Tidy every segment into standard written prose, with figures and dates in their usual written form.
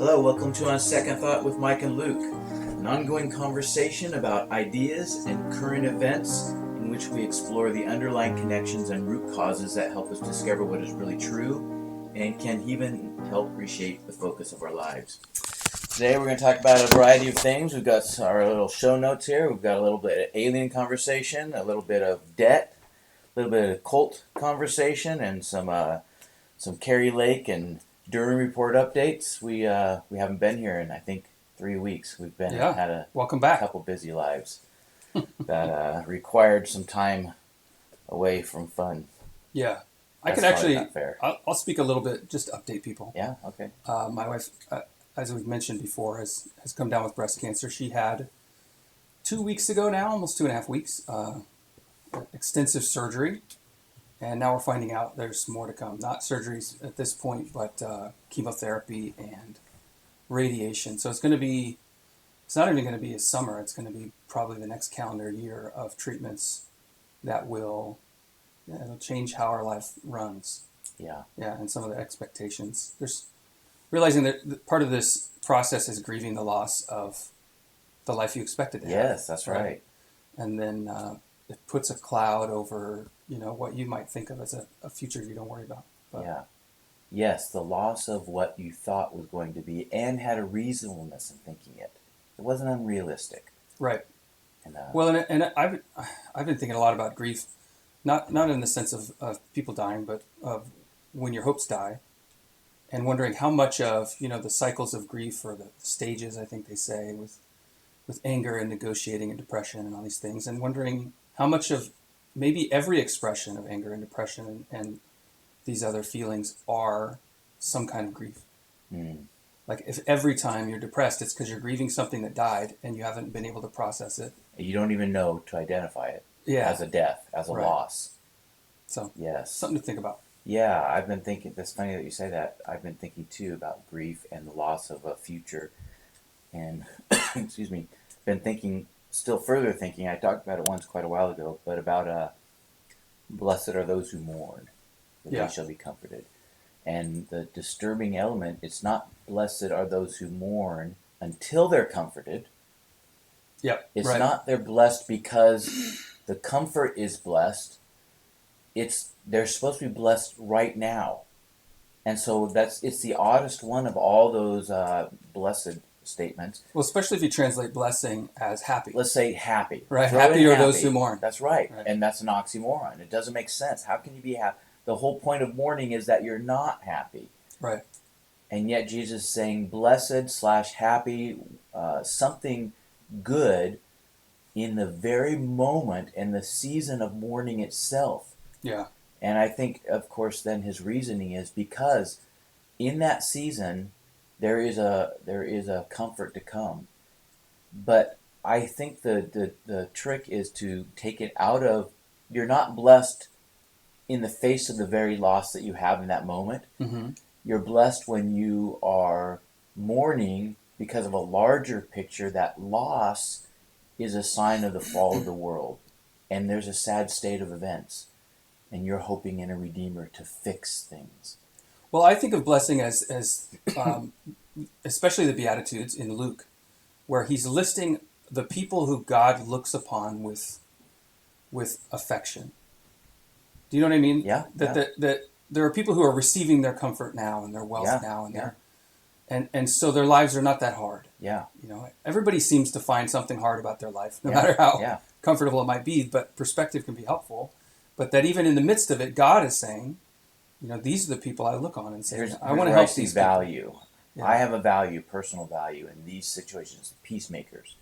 Hello, welcome to On Second Thought with Mike and Luke, an ongoing conversation about ideas and current events in which we explore the underlying connections and root causes that help us discover what is really true and can even help reshape the focus of our lives. Today we're going to talk about a variety of things. We've got our little show notes here. We've got a little bit of alien conversation, a little bit of debt, a little bit of cult conversation, and some Kari Lake and Durham Report updates. We haven't been here in I think 3 weeks. We've been had a welcome back. Couple busy lives that required some time away from fun. Yeah, That's I could actually. not fair. I'll speak a little bit just to update people. Yeah. Okay. My wife, as we've mentioned before, has come down with breast cancer. She had 2 weeks ago now, almost 2.5 weeks, extensive surgery. And now we're finding out there's more to come. Not surgeries at this point, but chemotherapy and radiation. So it's not even going to be a summer. It's going to be probably the next calendar year of treatments that it'll change how our life runs. Yeah. Yeah, and some of the expectations. There's realizing that part of this process is grieving the loss of the life you expected to have. Yes, that's right. And then it puts a cloud over what you might think of as a future you don't worry about. But, yeah. Yes, the loss of what you thought was going to be and had a reasonableness in thinking it. It wasn't unrealistic. Right. And, and I've been thinking a lot about grief, not in the sense of people dying, but of when your hopes die, and wondering how much of the cycles of grief, or the stages, I think they say, with anger and negotiating and depression and all these things, and wondering how much of maybe every expression of anger and depression and these other feelings are some kind of grief. Mm. Like if every time you're depressed, it's because you're grieving something that died and you haven't been able to process it. You don't even know to identify it as a death, as a loss. So yes, something to think about. Yeah, I've been thinking, that's funny that you say that. I've been thinking too about grief and the loss of a future. And, excuse me, still further thinking, I talked about it once quite a while ago, but about blessed are those who mourn, for they shall be comforted. And the disturbing element, it's not blessed are those who mourn until they're comforted. Yep. It's not they're blessed because the comfort is blessed. They're supposed to be blessed right now. And so it's the oddest one of all those blessed statements. Well, especially if you translate blessing as happy. Let's say happy. Right. Happy are those who mourn. That's right. And that's an oxymoron. It doesn't make sense. How can you be happy? The whole point of mourning is that you're not happy. Right. And yet Jesus is saying blessed/happy, something good in the very moment and the season of mourning itself. Yeah. And I think, of course, then his reasoning is because in that season there is a comfort to come. But I think the trick is to take it out of, you're not blessed in the face of the very loss that you have in that moment. Mm-hmm. You're blessed when you are mourning because of a larger picture. That loss is a sign of the fall of the world. And there's a sad state of events. And you're hoping in a Redeemer to fix things. Well, I think of blessing as especially the Beatitudes in Luke, where he's listing the people who God looks upon with affection. Do you know what I mean? Yeah. That there are people who are receiving their comfort now and their wealth now and so their lives are not that hard. Yeah. Everybody seems to find something hard about their life, no matter how comfortable it might be. But perspective can be helpful. But that even in the midst of it, God is saying, these are the people I look on and say, I want to help these value. Yeah. I have a value, personal value in these situations. Peacemakers,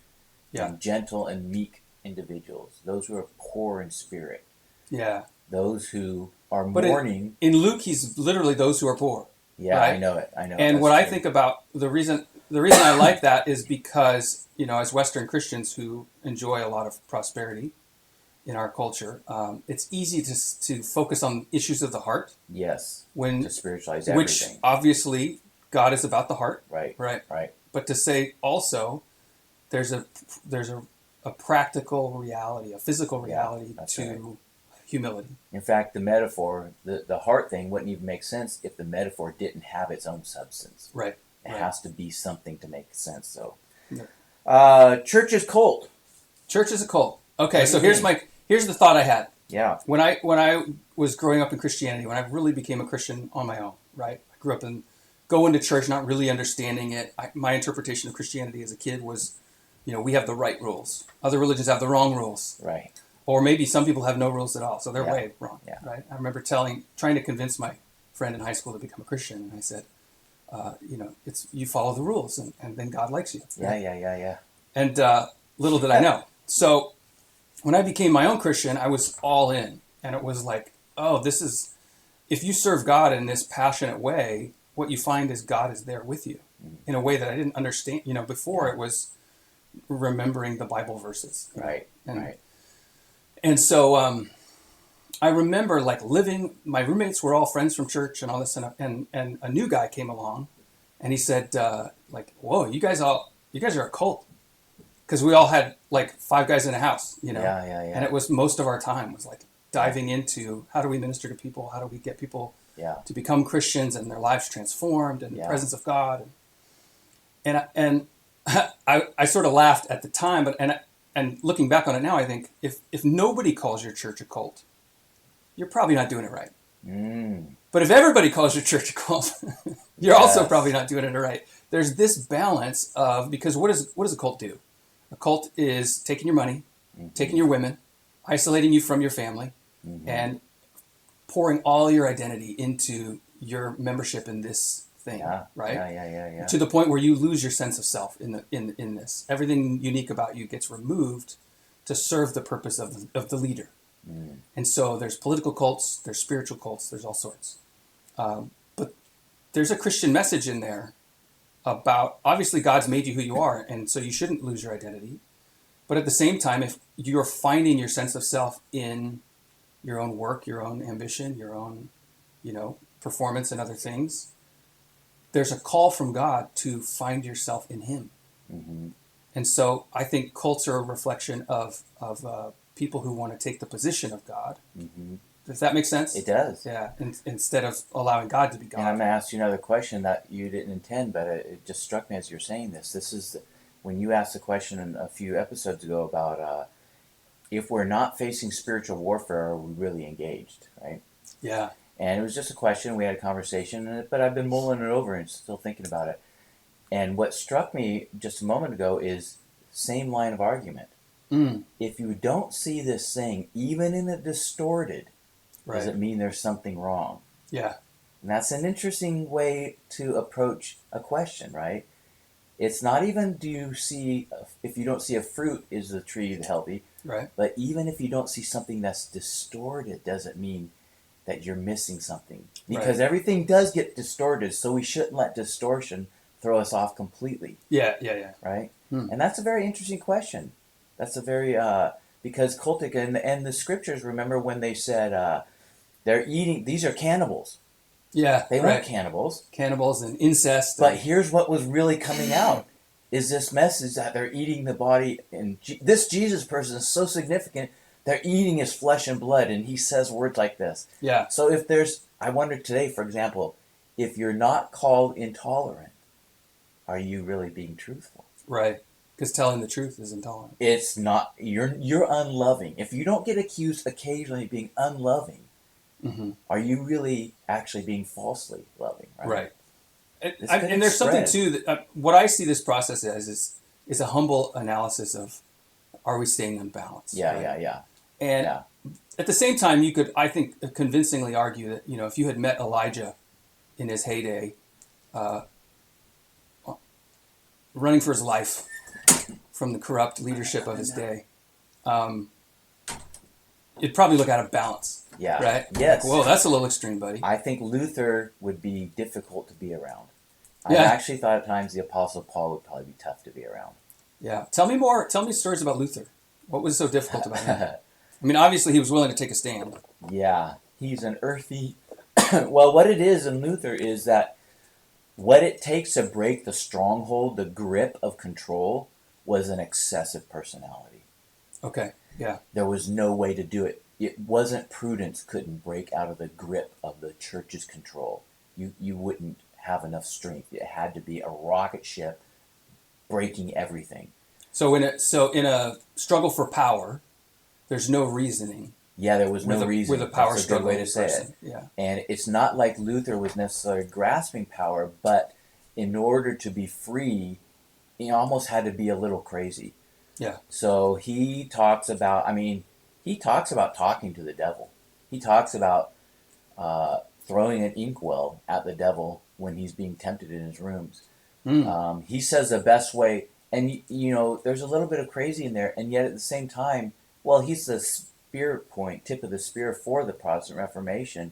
and gentle and meek individuals, those who are poor in spirit. Yeah. Those who are mourning. In Luke, he's literally those who are poor. Yeah, right? I know it. And what I think about the reason I like that is because, as Western Christians who enjoy a lot of prosperity in our culture, it's easy to focus on issues of the heart. Yes. To spiritualize everything. Which obviously God is about the heart. Right. But to say also there's a practical reality, a physical reality to humility. In fact, the metaphor, the heart thing wouldn't even make sense if the metaphor didn't have its own substance. Right. It Right. has to be something to make sense. So, Yeah. church is cult. Church is a cult. Okay, What do so you mean? here's the thought I had. Yeah. When I was growing up in Christianity, when I really became a Christian on my own, right? I grew up in going to church, not really understanding it. My interpretation of Christianity as a kid was, we have the right rules. Other religions have the wrong rules. Right. Or maybe some people have no rules at all, so they're Yeah. way wrong, Yeah. right? I remember trying to convince my friend in high school to become a Christian, and I said, it's you follow the rules, and then God likes you. Yeah. Right? Yeah. And little did I know. So when I became my own Christian, I was all in, and it was like, oh, this is if you serve God in this passionate way, what you find is God is there with you in a way that I didn't understand. Before it was remembering the Bible verses, Right. And, Right. And so I remember like living. My roommates were all friends from church and all this, and a new guy came along, and he said, "Whoa, you guys are a cult," because we all had like 5 guys in a house, Yeah. Yeah. Yeah. and it was most of our time was like diving into how do we minister to people, how do we get people Yeah. to become Christians and their lives transformed in the presence of God, and I sort of laughed at the time, but and looking back on it now, I think if nobody calls your church a cult, you're probably not doing it right. Mm. But if everybody calls your church a cult, you're also Yes. probably not doing it right. There's this balance of, because what does a cult do? A cult is taking your money, taking your women, isolating you from your family, and pouring all your identity into your membership in this thing, Yeah. right? Yeah. To the point where you lose your sense of self in this. Everything unique about you gets removed to serve the purpose of the leader. And so there's political cults, there's spiritual cults, there's all sorts. But there's a Christian message in there about, obviously God's made you who you are, and so you shouldn't lose your identity. But at the same time, if you're finding your sense of self in your own work, your own ambition, your own, performance and other things, there's a call from God to find yourself in Him. And so I think cults are a reflection of people who want to take the position of God. Does that make sense? It does. Yeah, instead of allowing God to be God. And I'm going to ask you another question that you didn't intend, but it just struck me as you're saying this. This is when you asked the question a few episodes ago about if we're not facing spiritual warfare, are we really engaged, right? Yeah. And it was just a question. We had a conversation, but I've been mulling it over and still thinking about it. And what struck me just a moment ago is same line of argument. If you don't see this thing, even in a distorted, does it mean there's something wrong? Yeah. And that's an interesting way to approach a question, right? It's not even if you don't see a fruit, is the tree healthy? Right. But even if you don't see something that's distorted, doesn't mean that you're missing something. Because everything does get distorted, so we shouldn't let distortion throw us off completely. Yeah. Right? And that's a very interesting question. That's a very, because cultic, and the scriptures, remember when they said they're eating, these are cannibals. Yeah. They weren't cannibals. Cannibals and incest. But here's what was really coming out, is this message that they're eating the body, and this Jesus person is so significant, they're eating his flesh and blood, and he says words like this. Yeah. So I wonder today, for example, if you're not called intolerant, are you really being truthful? Right. Because telling the truth is intolerant. It's not, you're unloving. If you don't get accused occasionally of being unloving, are you really actually being falsely loving? Right. And there's something too that what I see this process as is a humble analysis of, are we staying unbalanced? Yeah. And at the same time, you could, I think, convincingly argue that, if you had met Elijah in his heyday, running for his life from the corrupt leadership of his day, it'd probably look out of balance. Yeah. Right? Yes. Like, whoa, that's a little extreme, buddy. I think Luther would be difficult to be around. I Yeah. actually thought at times the Apostle Paul would probably be tough to be around. Yeah. Tell me stories about Luther. What was so difficult about him? I mean, obviously he was willing to take a stand. Yeah. He's an earthy... Well, what it is in Luther is that what it takes to break the stronghold, the grip of control, was an excessive personality. Okay. Yeah. There was no way to do it. It wasn't prudence couldn't break out of the grip of the church's control. You wouldn't have enough strength. It had to be a rocket ship breaking everything. So in a struggle for power, there's no reasoning. Yeah, there was no reason. With a power That's a good struggle way to say person. it. Yeah. And it's not like Luther was necessarily grasping power, but in order to be free, he almost had to be a little crazy. Yeah. So he talks about talking to the devil. He talks about throwing an inkwell at the devil when he's being tempted in his rooms. He says the best way, and there's a little bit of crazy in there, and yet at the same time, well, he's the tip of the spear for the Protestant Reformation.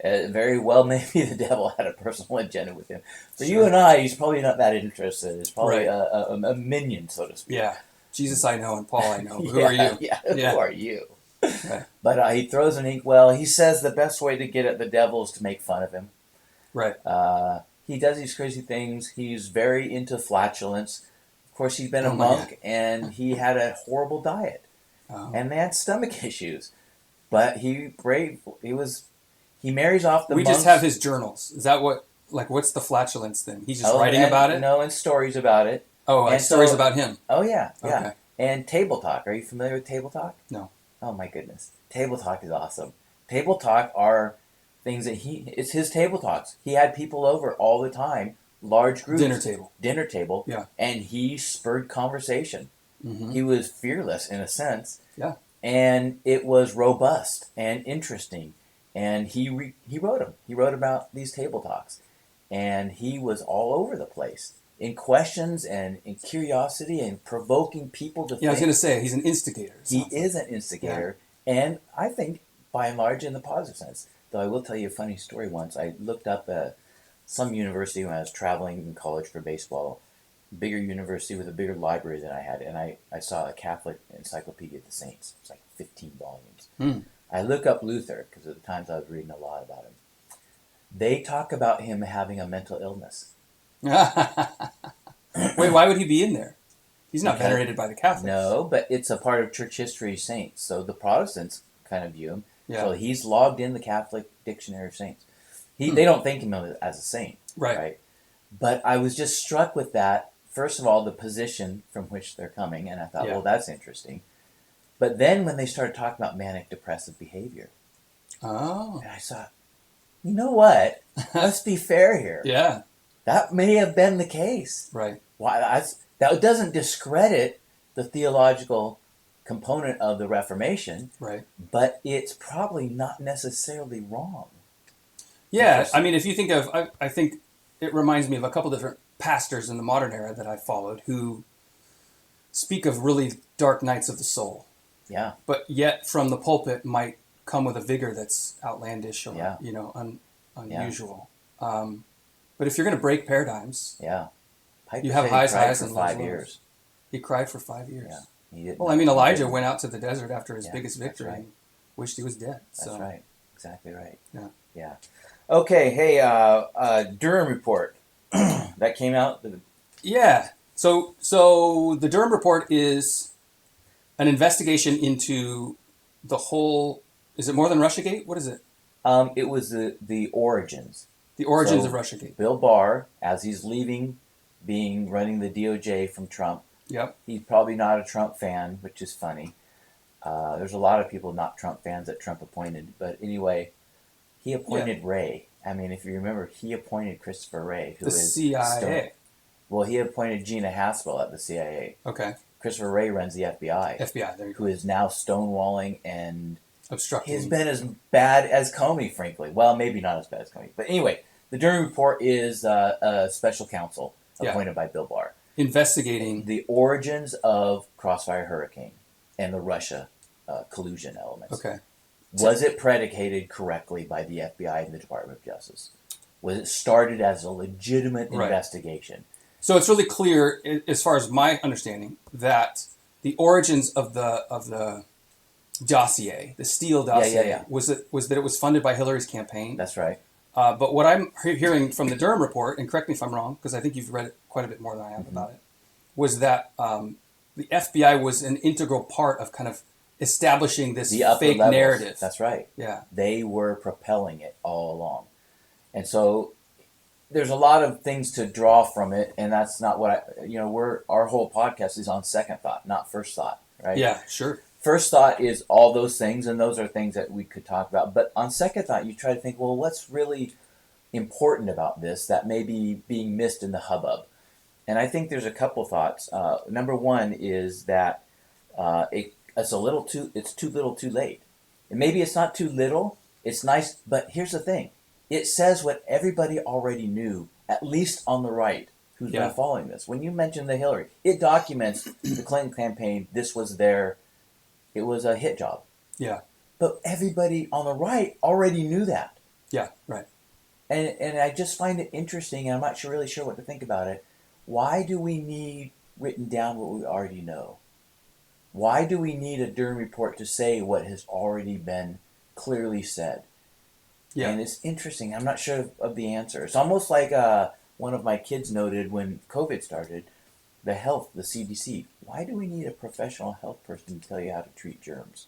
Very well, maybe the devil had a personal agenda with him. For you and I, he's probably not that interested. He's probably a minion, so to speak. Yeah. Jesus I know and Paul I know. Who are you? Yeah, who are you? Right. But he throws an inkwell. He says the best way to get at the devil is to make fun of him. Right. He does these crazy things. He's very into flatulence. Of course, he's been a monk, and he had a horrible diet. And they had stomach issues. But he marries off the monks. We just have his journals. Is that what's the flatulence thing? He's just writing about it? No, and stories about it. Oh, and stories about him. Oh, yeah, yeah. Okay. And Table Talk. Are you familiar with Table Talk? No. Oh, my goodness. Table Talk is awesome. Table Talk are things that it's his table talks. He had people over all the time, large groups. Dinner table. Yeah. And he spurred conversation. Mm-hmm. He was fearless in a sense. Yeah. And it was robust and interesting. And he wrote them. He wrote about these table talks. And he was all over the place in questions and in curiosity and provoking people to think. Yeah, I was going to say, he's an instigator. He is an instigator. Yeah. And I think, by and large, in the positive sense. Though I will tell you a funny story once. I looked up some university when I was traveling in college for baseball, bigger university with a bigger library than I had, and I saw a Catholic Encyclopedia of the Saints. It's like 15 volumes. I look up Luther, because at the times I was reading a lot about him. They talk about him having a mental illness. Wait, why would he be in there? He's not venerated by the Catholics. No, but it's a part of church history of saints. So the Protestants kind of view him. Yeah. So he's logged in the Catholic Dictionary of Saints. They don't think him as a saint. Right. But I was just struck with that. First of all, the position from which they're coming. And I thought, well, that's interesting. But then when they started talking about manic depressive behavior. Oh. And I thought, you know what? Let's be fair here. Yeah. That may have been the case. Right. Why? That doesn't discredit the theological component of the Reformation. Right. But it's probably not necessarily wrong. Yeah. I mean, if you think of, I think it reminds me of a couple different pastors in the modern era that I followed who speak of really dark nights of the soul. Yeah. But yet from the pulpit might come with a vigor that's outlandish or, unusual. Yeah. But if you're going to break paradigms, Piper you have highs and lows. 5 years. He cried for 5 years. Yeah. He didn't. Well, I mean, Elijah went out to the desert after his biggest victory right. and wished he was dead. That's right. Exactly right. Yeah. Okay. Hey, Durham Report. That came out. Yeah. So the Durham Report is an investigation into the whole. Is it more than Russiagate? What is it? It was the origins. The origins of Russiagate. Bill Barr, as he's leaving, running the DOJ from Trump. Yep. He's probably not a Trump fan, which is funny. There's a lot of people not Trump fans that Trump appointed. But anyway, he appointed Wray. I mean, if you remember, he appointed Christopher Wray, who is CIA. Well, he appointed Gina Haspel at the CIA. Okay. Christopher Wray runs the FBI. FBI, there you go. Who is now stonewalling and obstructing. He's been as bad as Comey, frankly. Well, maybe not as bad as Comey. But anyway, the Durham Report is a special counsel appointed by Bill Barr. Investigating the origins of Crossfire Hurricane and the Russia collusion elements. Okay. Was it predicated correctly by the FBI and the Department of Justice? Was it started as a legitimate investigation? So it's really clear, as far as my understanding, that the origins of the dossier, the Steele dossier, was that it was funded by Hillary's campaign. That's right. But what I'm hearing from the Durham Report, and correct me if I'm wrong, because I think you've read it quite a bit more than I have about it, was that the FBI was an integral part of kind of establishing this fake narrative. That's right. Yeah. They were propelling it all along. And so there's a lot of things to draw from it, and that's not what our whole podcast is on second thought, not first thought, right? Yeah, sure. First thought is all those things, and those are things that we could talk about. But on second thought, you try to think, well, what's really important about this that may be being missed in the hubbub? And I think there's a couple thoughts. Number one is that it's too little, too late. And maybe it's not too little. It's nice, but here's the thing: it says what everybody already knew, at least on the right, who's been following this. When you mention the Hillary, it documents the Clinton campaign. This was it was a hit job. Yeah. But everybody on the right already knew that. Yeah, right. And I just find it interesting, and I'm not really sure what to think about it. Why do we need written down what we already know? Why do we need a Durham Report to say what has already been clearly said? Yeah. And it's interesting. I'm not sure of the answer. It's almost like one of my kids noted when COVID started, the CDC. Why do we need a professional health person to tell you how to treat germs?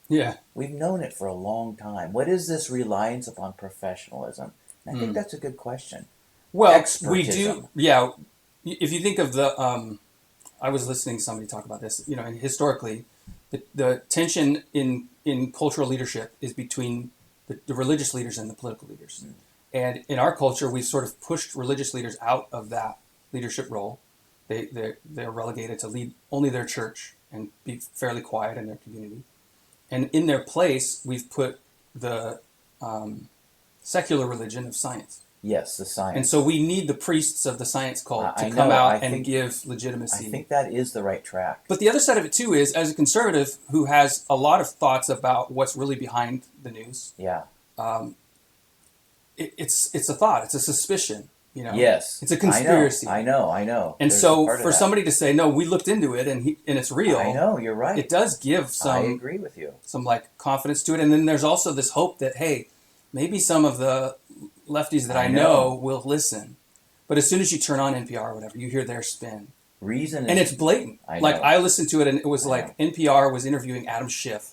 Yeah. We've known it for a long time. What is this reliance upon professionalism? And I think that's a good question. Well, Expertism. we do. Yeah. If you think of I was listening to somebody talk about this, and historically, the tension in cultural leadership is between the religious leaders and the political leaders. Mm. And in our culture, we've sort of pushed religious leaders out of that leadership role. They're relegated to lead only their church and be fairly quiet in their community. And in their place, we've put the secular religion of science. Yes, the science. And so we need the priests of the science cult to come out and give legitimacy. I think that is the right track. But the other side of it, too, is as a conservative who has a lot of thoughts about what's really behind the news, it's a thought. It's a suspicion. Yes. It's a conspiracy. I know. And There's so for somebody to say, no, we looked into it and it's real. I know, you're right. It does give I agree with you. Some confidence to it. And then there's also this hope that, hey, maybe some of the lefties that I know will listen. But as soon as you turn on NPR or whatever, you hear their spin. And it's blatant. I listened to it and it was NPR was interviewing Adam Schiff,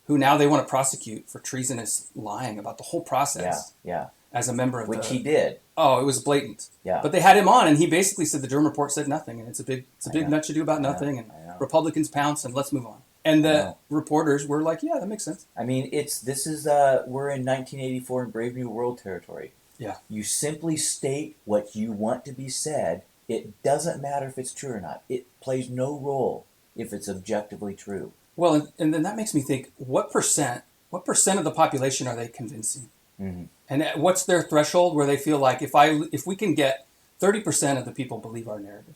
who now they want to prosecute for treasonous lying about the whole process. Yeah. As a member of Which he did. Oh, it was blatant. Yeah. But they had him on and he basically said the Durham Report said nothing and it's a big nut to do about nothing and Republicans pounce and let's move on. And the reporters were like, yeah, that makes sense. I mean, we're in 1984 in Brave New World territory. Yeah. You simply state what you want to be said. It doesn't matter if it's true or not. It plays no role if it's objectively true. Well, and then that makes me think, what percent of the population are they convincing? Mm-hmm. And what's their threshold where they feel like if we can get 30% of the people believe our narrative,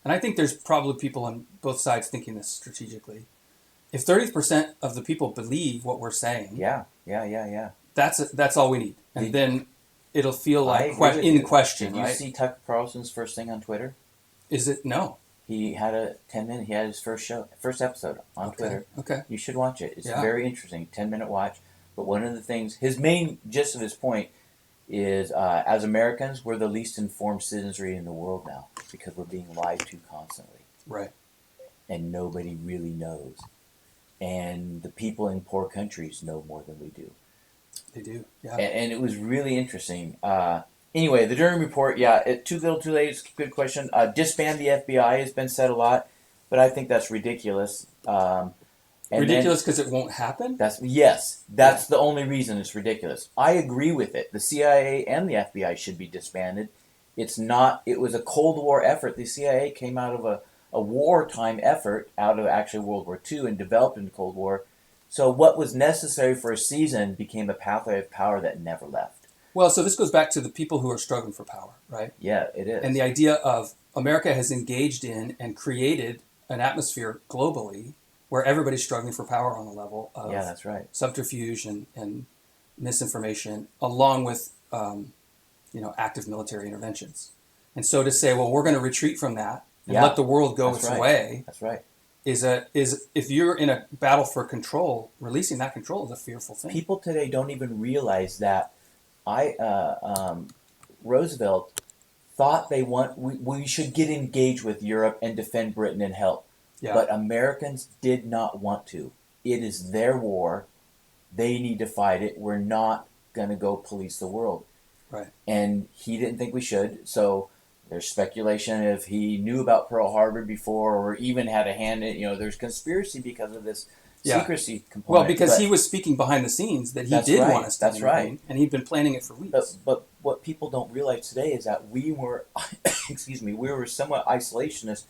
and I think there's probably people on both sides thinking this strategically. If 30% of the people believe what we're saying, yeah, that's all we need, and then it'll feel like in question. Did you see Tucker Carlson's first thing on Twitter? Is it no? He had a 10-minute. He had his first episode on Twitter. Okay, you should watch it. It's very interesting. 10-minute watch. But one of the things, his main gist of his point is, as Americans, we're the least informed citizenry in the world now because we're being lied to constantly. Right. And nobody really knows. And the people in poor countries know more than we do. They do, yeah. And it was really interesting. Anyway, the Durham Report, too little, too late. It's a good question. Disband the FBI has been said a lot, but I think that's ridiculous. Ridiculous because it won't happen? That's the only reason it's ridiculous. I agree with it. The CIA and the FBI should be disbanded. It was a Cold War effort. The CIA came out of a wartime effort, out of actually World War II, and developed in the Cold War. So what was necessary for a season became a pathway of power that never left. Well, so this goes back to the people who are struggling for power, right? Yeah, it is. And the idea of America has engaged in and created an atmosphere globally where everybody's struggling for power on the level of that's right. subterfuge and misinformation, along with active military interventions. And so to say, well, we're going to retreat from that and let the world go its way. That's right. Is if you're in a battle for control, releasing that control is a fearful thing. People today don't even realize that Roosevelt thought we should get engaged with Europe and defend Britain and help. Yeah. But Americans did not want to. It is their war. They need to fight it. We're not going to go police the world. Right. And he didn't think we should. So there's speculation if he knew about Pearl Harbor before or even had a hand in, there's conspiracy because of this secrecy component. Well, because he was speaking behind the scenes that he did want us to intervene, and he'd been planning it for weeks. But what people don't realize today is that we were, we were somewhat isolationist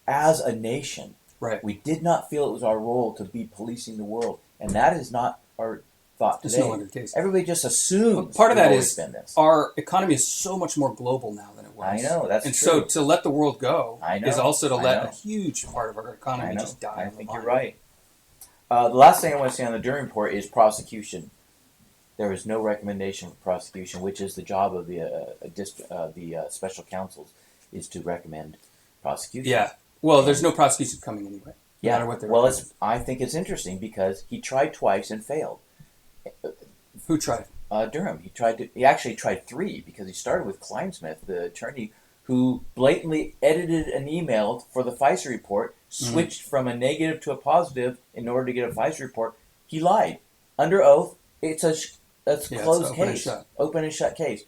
as a nation. Right. We did not feel it was our role to be policing the world, and that is not our thought today. It's no longer the case. Everybody just assumes. Part of that is our economy is so much more global now than it was. I know, that's and true. And so to let the world go is also to let a huge part of our economy just die. I think you're right. The last thing I want to say on the Durham Report is prosecution. There is no recommendation for prosecution, which is the job of the special counsels, is to recommend prosecution. Yeah. Well, there's no prosecution coming anyway. No matter what they're I think it's interesting because he tried twice and failed. Who tried? Durham. He actually tried 3 because he started with Kleinsmith, the attorney, who blatantly edited an email for the FISA report, switched from a negative to a positive in order to get a FISA report. He lied under oath. It's a closed case, open and shut case,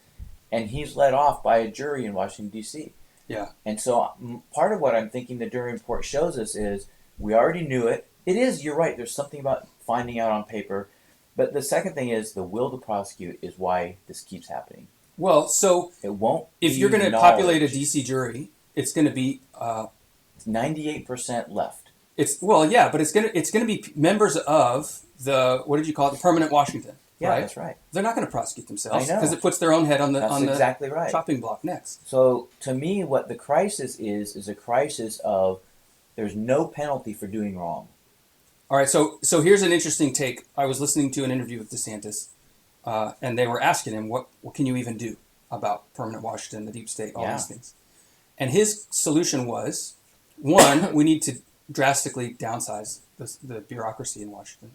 and he's let off by a jury in Washington D.C. Yeah. And so part of what I'm thinking the Durham Report shows us is we already knew it. It is, you're right, there's something about finding out on paper. But the second thing is the will to prosecute is why this keeps happening. Well, so it won't. If you're going to populate a D.C. jury, it's going to be 98% left. But it's going to be members of the, what did you call it, the permanent Washington. Yeah, right? That's right. They're not going to prosecute themselves because it puts their own head on the exactly right. chopping block next. So to me, what the crisis is a crisis of there's no penalty for doing wrong. All right, so here's an interesting take. I was listening to an interview with DeSantis, and they were asking him, what can you even do about permanent Washington, the deep state, all these things? And his solution was, 1, we need to drastically downsize the bureaucracy in Washington.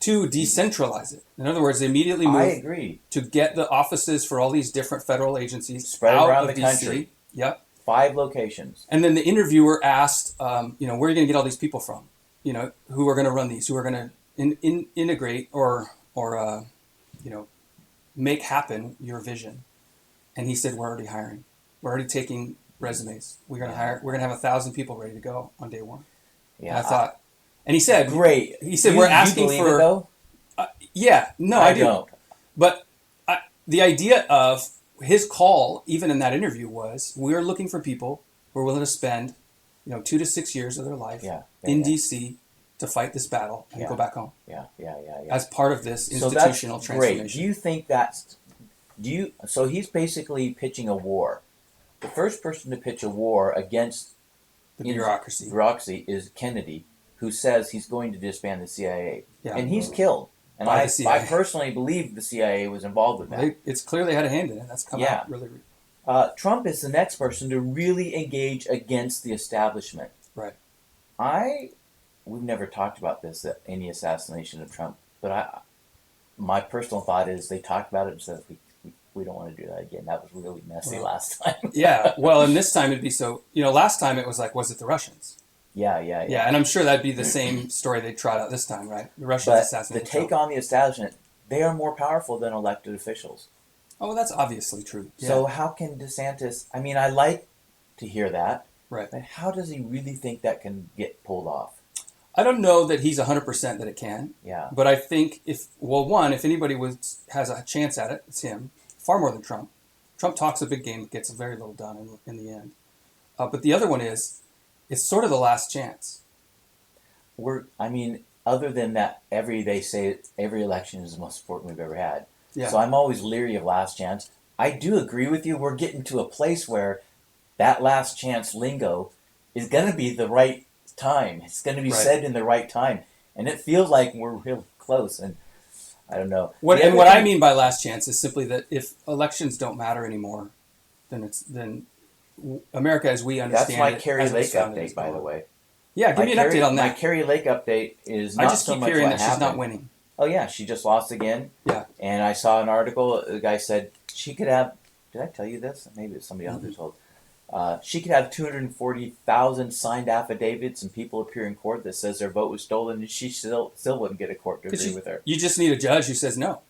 2, decentralize it. In other words, immediately move to get the offices for all these different federal agencies spread out around of the DC. country. Yep. 5 locations. And then the interviewer asked, where are you going to get all these people from? Who are going to run these? Who are going to integrate or make happen your vision? And he said, we're already hiring. We're already taking resumes. We're going to hire. We're going to have 1,000 people ready to go on day 1. Yeah. And I thought. And he said, "Great." He said, "We're asking for." It, though? No, I don't. But the idea of his call, even in that interview, was we're looking for people who are willing to spend, 2 to 6 years of their life in D.C. to fight this battle and go back home. Yeah. As part of this institutional transformation. Great. Do you think So he's basically pitching a war. The first person to pitch a war against the bureaucracy is Kennedy, who says he's going to disband the CIA. Yeah. And he's killed. And I personally believe the CIA was involved with that. It's clear they had a hand in it. That's come out really. Trump is the next person to really engage against the establishment. Right. We've never talked about this, any assassination of Trump, but my personal thought is they talked about it and said we don't want to do that again. That was really messy last time. Yeah. Well, and this time it'd be so. Last time it was like, was it the Russians? Yeah. And I'm sure that'd be the same story they trot out this time, right? The Russians assassinated Trump. The take on the establishment, they are more powerful than elected officials. Oh, well, that's obviously true. Yeah. So how can DeSantis... I mean, I like to hear that. Right. But how does he really think that can get pulled off? I don't know that he's 100% that it can. Yeah. But I think if anybody has a chance at it, it's him. Far more than Trump. Trump talks a big game, but gets very little done in the end. But the other one is, it's sort of the last chance. Other than that, they say every election is the most important we've ever had. Yeah. So I'm always leery of last chance. I do agree with you. We're getting to a place where that last chance lingo is going to be the right time. It's going to be said in the right time. And it feels like we're real close. And I don't know. What I mean by last chance is simply that if elections don't matter anymore, then America as we understand it. That's my Kari Lake update, by the way. Yeah, give me an update on that. My Kari Lake update is not so much what happened. I just keep hearing that she's not winning. Oh, yeah, she just lost again. Yeah. And I saw an article, the guy said she could have, did I tell you this? Maybe it's somebody else who told. She could have 240,000 signed affidavits and people appear in court that says their vote was stolen, and she still wouldn't get a court to agree with her. You just need a judge who says no.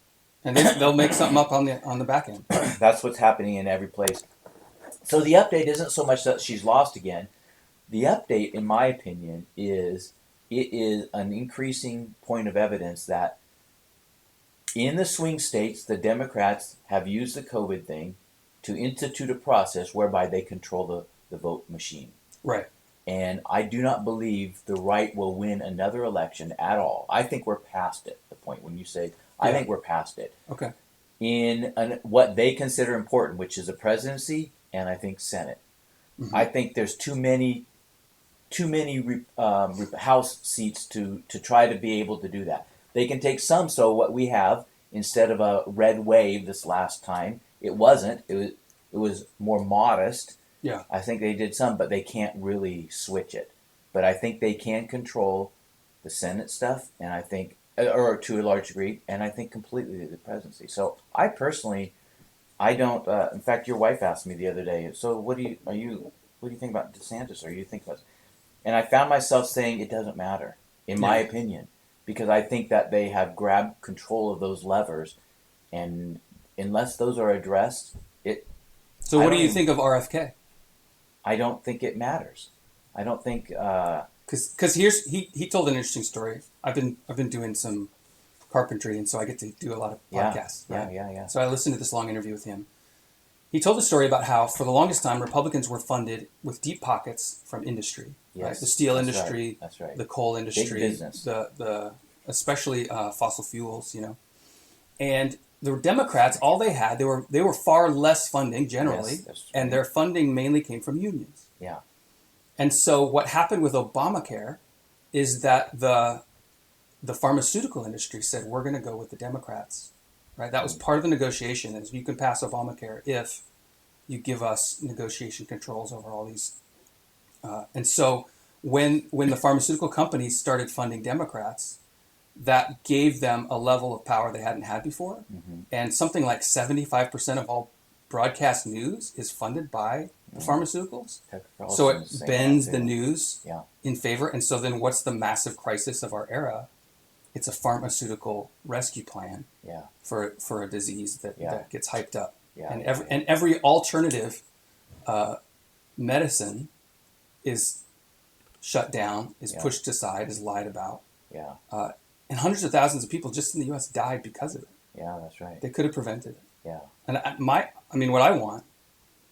And they'll make something up on the back end. That's what's happening in every place. So the update isn't so much that she's lost again. The update, in my opinion, is it is an increasing point of evidence that in the swing states, the Democrats have used the COVID thing to institute a process whereby they control the vote machine. Right. And I do not believe the right will win another election at all. I think we're past it, the point when you say, I think we're past it. Okay. In what they consider important, which is a presidency and I think Senate. Mm-hmm. I think there's too many House seats to try to be able to do that. They can take some, so what we have, instead of a red wave this last time, it wasn't. It was more modest. Yeah. I think they did some, but they can't really switch it. But I think they can control the Senate stuff, and I think, or to a large degree, and I think completely the presidency. So I personally, I don't. In fact, your wife asked me the other day. So what do you think about DeSantis? Or you think about? And I found myself saying it doesn't matter, in my opinion, because I think that they have grabbed control of those levers, and unless those are addressed, it. So what do you think of RFK? I don't think it matters. I don't think because he told an interesting story. I've been doing some carpentry, and so I get to do a lot of podcasts. Yeah. So I listened to this long interview with him. He told a story about how for the longest time Republicans were funded with deep pockets from industry, right? The steel industry, that's right. The coal industry, big business, the especially fossil fuels, and the Democrats, all they had, they were far less funding generally, and their funding mainly came from unions. Yeah. And so what happened with Obamacare is that the pharmaceutical industry said, we're going to go with the Democrats, right? That was part of the negotiation, is you can pass Obamacare if you give us negotiation controls over all these. And so when the pharmaceutical companies started funding Democrats, that gave them a level of power they hadn't had before. Mm-hmm. And something like 75% of all broadcast news is funded by the pharmaceuticals. So it bends the news in favor. And so then what's the massive crisis of our era? It's a pharmaceutical rescue plan for a disease that gets hyped up. Yeah. And every alternative medicine is shut down, is pushed aside, is lied about. Yeah. And hundreds of thousands of people just in the U.S. died because of it. Yeah, that's right. They could have prevented it. Yeah. And what I want.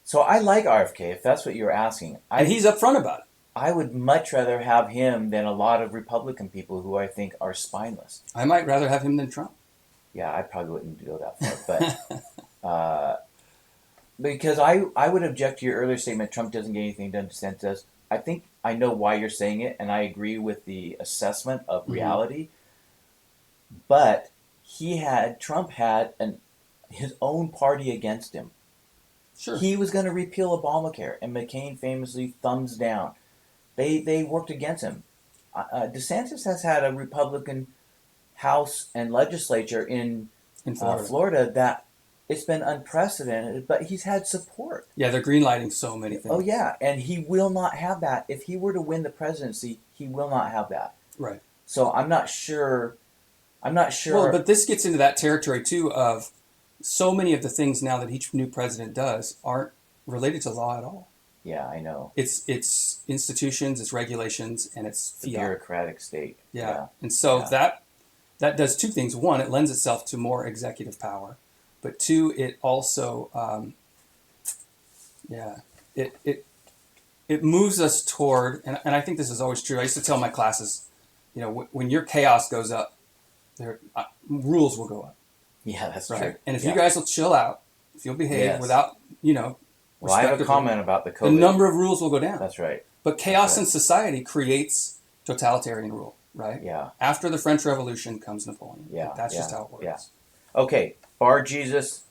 So I like RFK, if that's what you're asking. And he's upfront about it. I would much rather have him than a lot of Republican people who I think are spineless. I might rather have him than Trump. Yeah, I probably wouldn't go that far. But because I would object to your earlier statement, Trump doesn't get anything done, DeSantis does. I think I know why you're saying it, and I agree with the assessment of reality. But Trump had his own party against him. Sure. He was going to repeal Obamacare, and McCain famously thumbs down. They worked against him. DeSantis has had a Republican House and legislature in Florida that it's been unprecedented, but he's had support. Yeah, they're greenlighting so many things. Oh, yeah, and he will not have that. If he were to win the presidency, he will not have that. Right. So I'm not sure. Well, but this gets into that territory, too, of so many of the things now that each new president does aren't related to law at all. Yeah, I know. It's institutions, it's regulations, and it's fiat. The bureaucratic state. Yeah. And so that does two things. One, it lends itself to more executive power. But two, it also, it moves us toward, and I think this is always true. I used to tell my classes, when your chaos goes up, rules will go up. Yeah, that's right. True. And if you guys will chill out, if you'll behave without, well, I have a comment about the COVID. The number of rules will go down. That's right. But chaos in society creates totalitarian rule, right? Yeah. After the French Revolution comes Napoleon. Yeah. That's just how it works. Yeah. Okay. Bar Jesus.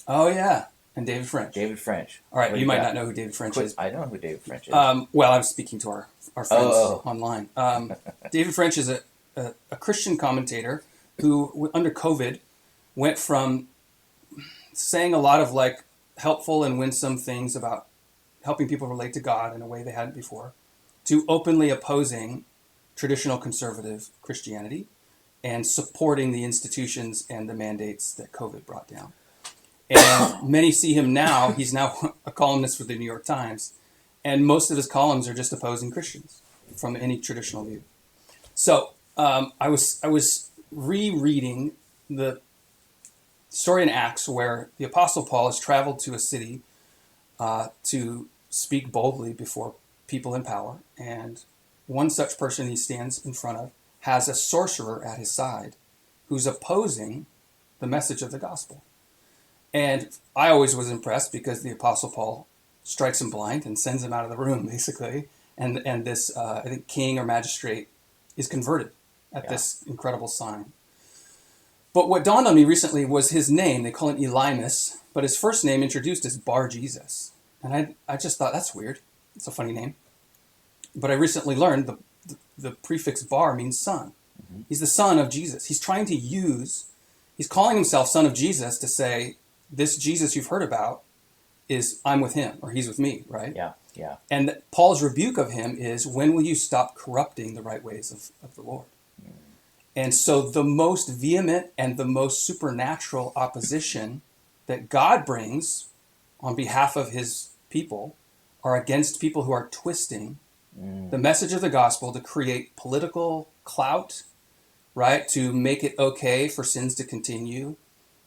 Oh, yeah. And David French. All right. You might not know who David French is. I know who David French is. Well, I'm speaking to our friends online. David French is a Christian commentator who, under COVID, went from saying a lot of helpful and winsome things about helping people relate to God in a way they hadn't before, to openly opposing traditional conservative Christianity, and supporting the institutions and the mandates that COVID brought down. And many see him now. He's now a columnist for the New York Times, and most of his columns are just opposing Christians from any traditional view. So I was rereading the story in Acts where the Apostle Paul has traveled to a city to speak boldly before people in power, and one such person he stands in front of has a sorcerer at his side who's opposing the message of the gospel. And I always was impressed because the Apostle Paul strikes him blind and sends him out of the room, basically. And this, I think, king or magistrate is converted at this incredible sign. But what dawned on me recently was his name. They call him Elymas, but his first name introduced is Bar Jesus. And I just thought, that's weird. It's a funny name. But I recently learned the prefix bar means son. Mm-hmm. He's the son of Jesus. He's calling himself son of Jesus to say, this Jesus you've heard about is I'm with him, or he's with me, right? Yeah, yeah. And Paul's rebuke of him is, when will you stop corrupting the right ways of the Lord? Mm. And so the most vehement and the most supernatural opposition that God brings on behalf of his people are against people who are twisting the message of the gospel to create political clout, right? To make it okay for sins to continue.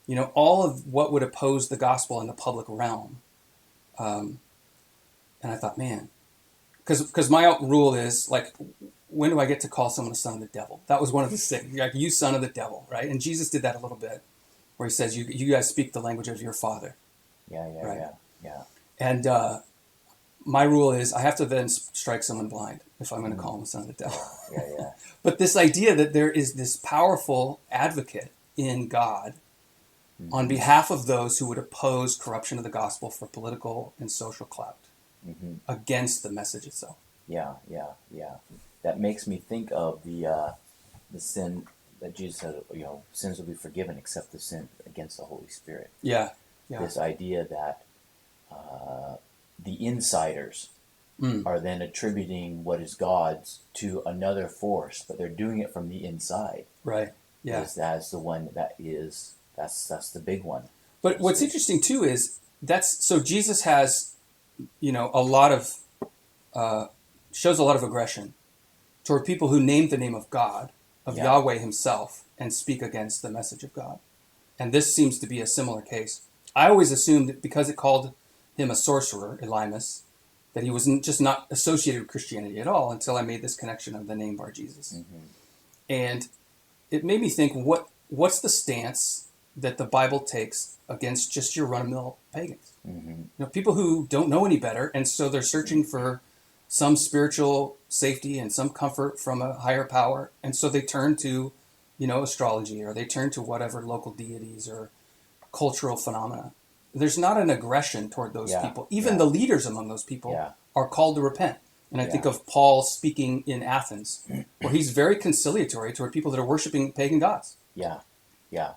You know, all of what would oppose the gospel in the public realm. And I thought, man, because my rule is, like, when do I get to call someone a son of the devil? That was one of the things, like, you son of the devil, right? And Jesus did that a little bit, where he says, you guys speak the language of your father. Yeah. And my rule is I have to then strike someone blind if I'm going to call him a son of the devil. Yeah. But this idea that there is this powerful advocate in God on behalf of those who would oppose corruption of the gospel for political and social clout against the message itself. Yeah. That makes me think of the sin that Jesus said, sins will be forgiven except the sin against the Holy Spirit. Yeah. This idea that the insiders are then attributing what is God's to another force, but they're doing it from the inside. Right. Yeah. That's the one that's the big one. But what's interesting too is so Jesus has, a lot of shows a lot of aggression toward people who name the name of God, of Yahweh himself, and speak against the message of God. And this seems to be a similar case. I always assumed that because it called him a sorcerer, Elymas, that he was just not associated with Christianity at all until I made this connection of the name Bar Jesus. Mm-hmm. And it made me think, what's the stance that the Bible takes against just your run-of-the-mill pagans? Mm-hmm. People who don't know any better, and so they're searching for some spiritual safety and some comfort from a higher power, and so they turn to, astrology, or they turn to whatever local deities or cultural phenomena. There's not an aggression toward those people. Even the leaders among those people are called to repent. And I think of Paul speaking in Athens, where he's very conciliatory toward people that are worshiping pagan gods. Yeah.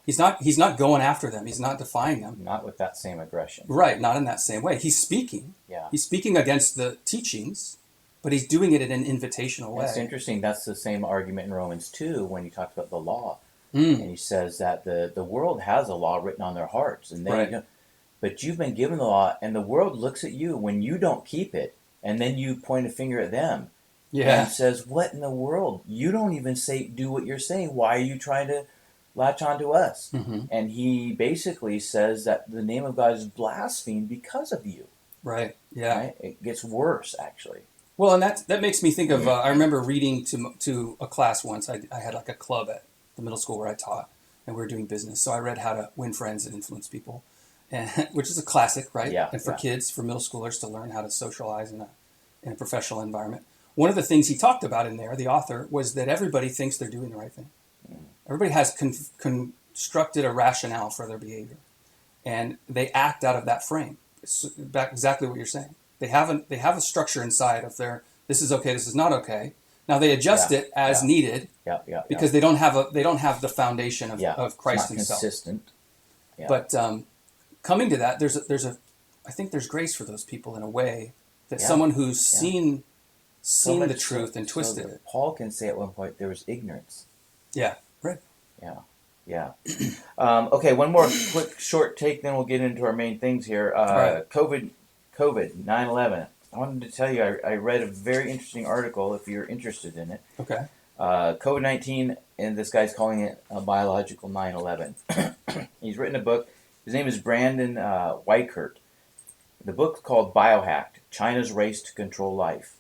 He's not going after them. He's not defying them. Not with that same aggression. Right, not in that same way. He's speaking. Yeah. He's speaking against the teachings, but he's doing it in an invitational way. It's interesting. That's the same argument in Romans 2 when he talks about the law. And he says that the world has a law written on their hearts, and they don't. But you've been given the law, and the world looks at you when you don't keep it, and then you point a finger at them. Yeah. And says, what in the world? You don't even do what you're saying. Why are you trying to latch onto us? Mm-hmm. And he basically says that the name of God is blasphemed because of you. Right, yeah. Right? It gets worse, actually. Well, and that makes me think of, I remember reading to a class once. I had like a club at the middle school where I taught, and we were doing business. So I read How to Win Friends and Influence People. Which is a classic, right? Yeah, and for kids, for middle schoolers to learn how to socialize in a professional environment. One of the things he talked about in there, the author, was that everybody thinks they're doing the right thing. Everybody has constructed a rationale for their behavior, and they act out of that frame. It's exactly what you're saying. They have a structure inside of this is okay, this is not okay. Now they adjust it as needed. Because they don't have the foundation of Christ himself. Consistent. Yeah. But coming to that, I think there's grace for those people in a way that someone who's seen the truth and twisted it. Paul can say at one point there was ignorance. Yeah, right. Yeah. Yeah. Okay, one more quick short take, then we'll get into our main things here. All right. COVID, 9/11. I wanted to tell you, I read a very interesting article if you're interested in it. Okay. COVID-19, and this guy's calling it a biological 9/11. He's written a book. His name is Brandon Weichert. The book's called Biohacked: China's Race to Control Life.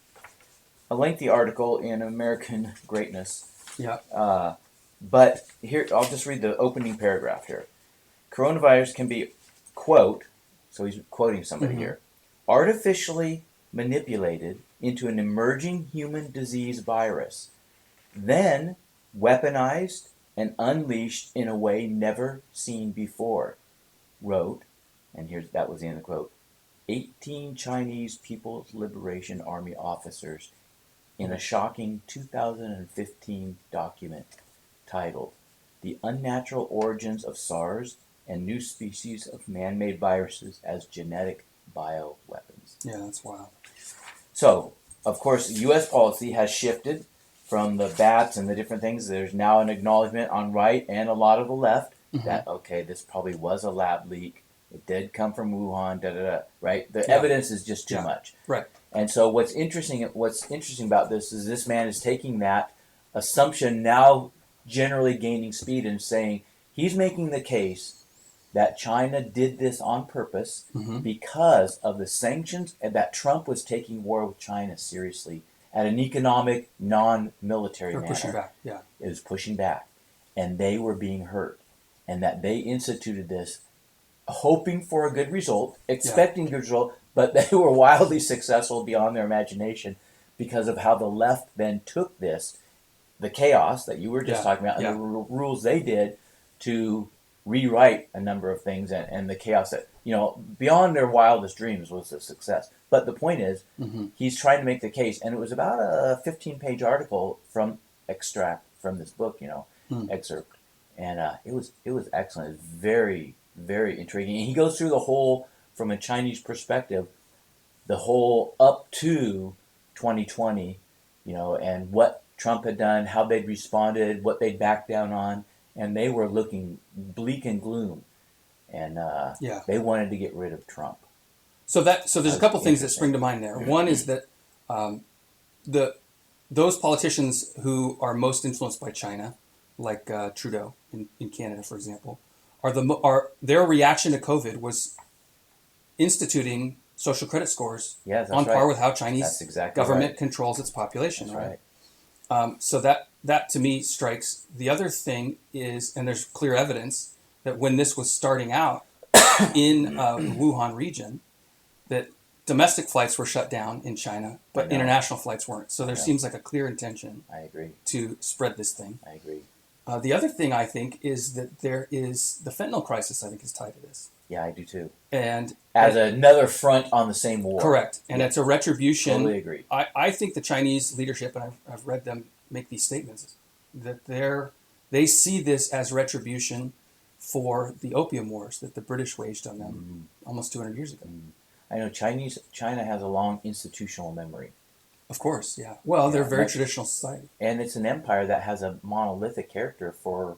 A lengthy article in American Greatness. Yeah. But here, I'll just read the opening paragraph here. Coronavirus can be, quote, so he's quoting somebody here, artificially manipulated into an emerging human disease virus, then weaponized and unleashed in a way never seen before, wrote, and that was the end of the quote, 18 Chinese People's Liberation Army officers in a shocking 2015 document titled The Unnatural Origins of SARS and New Species of Man-Made Viruses as Genetic Bioweapons. Yeah, that's wild. So, of course, U.S. policy has shifted from the bats and the different things. There's now an acknowledgement on right and a lot of the left that, okay, this probably was a lab leak. It did come from Wuhan, right? The evidence is just too much. Right. And so what's interesting about this is this man is taking that assumption, now generally gaining speed, and saying he's making the case that China did this on purpose because of the sanctions, and that Trump was taking war with China seriously at an economic, non-military manner. Pushing back, yeah. It was pushing back. And they were being hurt. And that they instituted this hoping for a good result, expecting a good result, but they were wildly successful beyond their imagination because of how the left then took this, the chaos that you were just talking about, and the rules they did to rewrite a number of things, and the chaos that, beyond their wildest dreams was a success. But the point is, he's trying to make the case, and it was about a 15-page article from extract from this book, excerpt, and it was excellent. It was very, very intriguing. And he goes through the whole, from a Chinese perspective, the whole up to 2020, and what Trump had done, how they'd responded, what they'd backed down on, and they were looking bleak and gloom, and they wanted to get rid of Trump. So there's a couple things that spring to mind there. One is that those politicians who are most influenced by China, like Trudeau in Canada, for example, are their reaction to COVID was instituting social credit scores on par with how Chinese government controls its population. That's right. So that to me strikes. The other thing is, and there's clear evidence that when this was starting out in the Wuhan region, that domestic flights were shut down in China, but international flights weren't. So there seems like a clear intention. I agree. To spread this thing. I agree. The other thing I think is that there is the fentanyl crisis. I think is tied to this. Yeah, I do too. And as another front on the same war. Correct, and it's a retribution. Totally agree. I think the Chinese leadership, and I've read them make these statements, that they see this as retribution for the opium wars that the British waged on them almost 200 years ago. I know China has a long institutional memory. Of course, yeah. Well, they're a very traditional society. And it's an empire that has a monolithic character for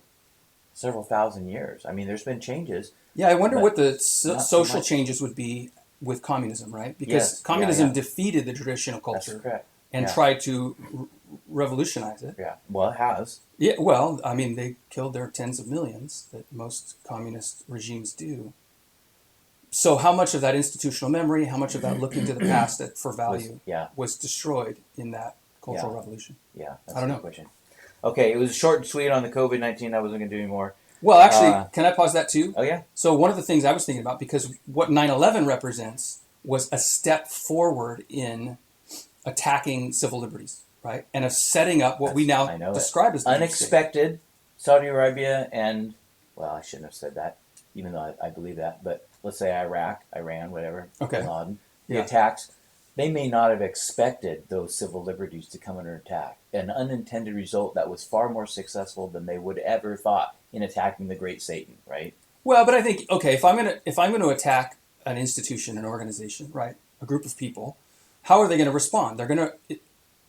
several thousand years. I mean, there's been changes. Yeah, I wonder what the social changes would be with communism, right? Because communism defeated the traditional culture and tried to revolutionize it. Yeah, well, it has. Yeah, well, I mean, they killed their tens of millions that most communist regimes do. So how much of that institutional memory, how much of that looking to the past for value was destroyed in that cultural revolution? Yeah, that's I don't a know. good question. Okay, it was short and sweet on the COVID-19. I wasn't going to do any more. Well, actually, can I pause that too? Oh, yeah. So one of the things I was thinking about, because what 9/11 represents was a step forward in attacking civil liberties, right? And of setting up what we now describe as the unexpected Saudi Arabia and, well, I shouldn't have said that, even though I believe that, but let's say Iraq, Iran, whatever, Bin Laden, the attacks, they may not have expected those civil liberties to come under attack. An unintended result that was far more successful than they would ever thought in attacking the great Satan, right? Well, but I think, okay, if I'm going to attack an institution, an organization, right, a group of people, how are they going to respond?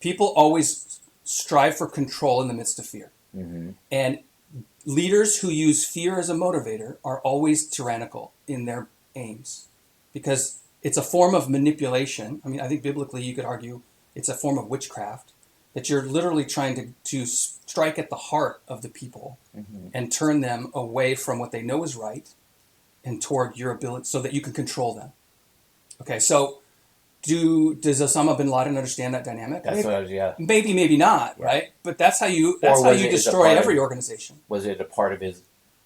People always strive for control in the midst of fear. Mm-hmm. And leaders who use fear as a motivator are always tyrannical in their aims, because it's a form of manipulation. I mean, I think biblically you could argue it's a form of witchcraft, that you're literally trying to strike at the heart of the people and turn them away from what they know is right and toward your ability so that you can control them. Okay, so does Osama bin Laden understand that dynamic? That's what I was, yeah. Maybe not, Yeah. right? But that's how you Is it destroy every organization. Was it a part of his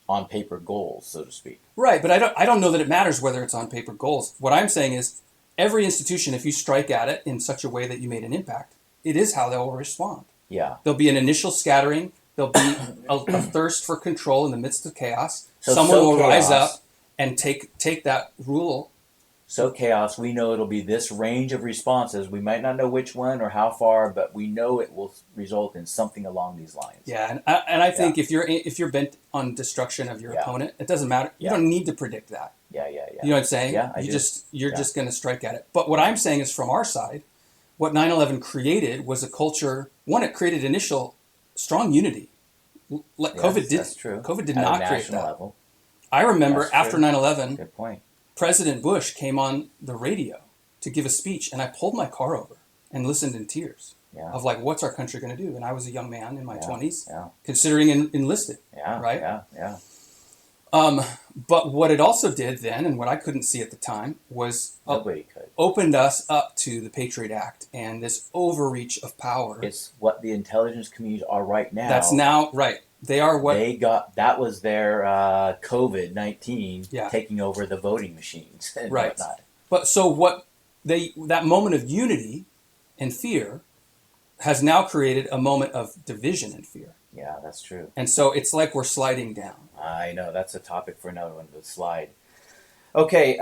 on paper goals, so to speak? Right, but I don't know that it matters whether it's on paper goals. What I'm saying is every institution, if you strike at it in such a way that you made an impact, it is how they'll respond. Yeah. There'll be an initial scattering. There'll be a thirst for control in the midst of chaos. So Someone will chaos. rise up and take that rule. So chaos, we know it'll be this range of responses. We might not know which one or how far, but we know it will result in something along these lines. Yeah, and I think if you're bent on destruction of your opponent, it doesn't matter. You don't need to predict that. Yeah. You know what I'm saying? Yeah, You're just going to strike at it. But what I'm saying is, from our side, what 9/11 created was a culture. One, it created initial strong unity. Like COVID did. That's true. COVID did At not a create national that. level. I remember That's after true. 9/11, Good point. President Bush came on the radio to give a speech, and I pulled my car over and listened in tears of like, what's our country going to do? And I was a young man in my 20s, considering enlisted. Yeah. Right. Yeah. But what it also did then, and what I couldn't see at the time, was Nobody could. Opened us up to the Patriot Act and this overreach of power. It's what the intelligence communities are right now. That's now right. They are what they got. That was their COVID-19 taking over the voting machines and whatnot. But so what that moment of unity and fear has now created a moment of division and fear. Yeah, that's true. And so it's like we're sliding down. I know. That's a topic for another one, the slide. Okay,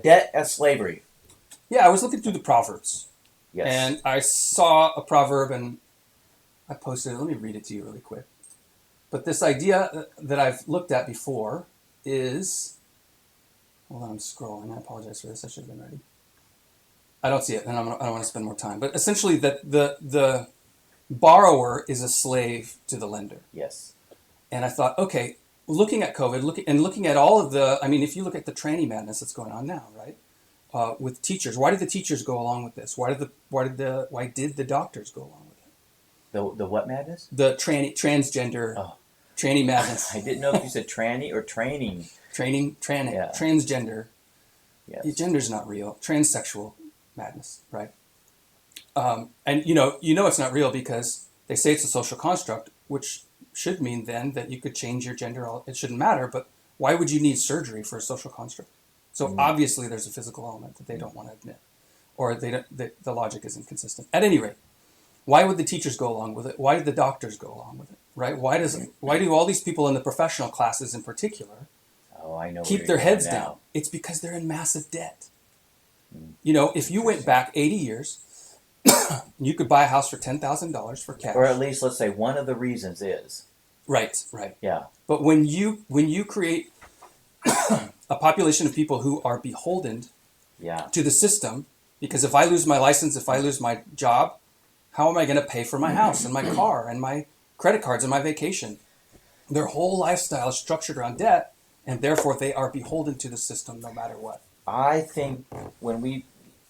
debt as slavery. Yeah, I was looking through the Proverbs. Yes. And I saw a proverb, and I posted it. Let me read it to you really quick. But this idea that I've looked at before is... Hold on, I'm scrolling. I apologize for this. I should have been ready. I don't see it, and I don't want to spend more time. But essentially, that the borrower is a slave to the lender. Yes. And I thought, okay, looking at COVID, looking at all of the... I mean, if you look at the tranny madness that's going on now, right? With teachers, why did the teachers go along with this? Why did the doctors go along with it? The what madness? The transgender tranny madness. I didn't know if you said tranny or training. Transgender. Yes. Gender's not real. Transsexual madness, right? And you know it's not real because they say it's a social construct, which should mean then that you could change your gender. It shouldn't matter, but why would you need surgery for a social construct? So obviously there's a physical element that they don't want to admit, or the logic isn't consistent. At any rate, why would the teachers go along with it? Why did the doctors go along with it? Right? Why do all these people in the professional classes in particular keep their heads down? It's because they're in massive debt. You know, if you went back 80 years, you could buy a house for $10,000 for cash. Or at least, let's say, one of the reasons is. Right. Yeah. But when you create a population of people who are beholden to the system, because if I lose my license, if I lose my job, how am I going to pay for my house and my car and my credit cards and my vacation? Their whole lifestyle is structured around debt, and therefore they are beholden to the system no matter what. I think when we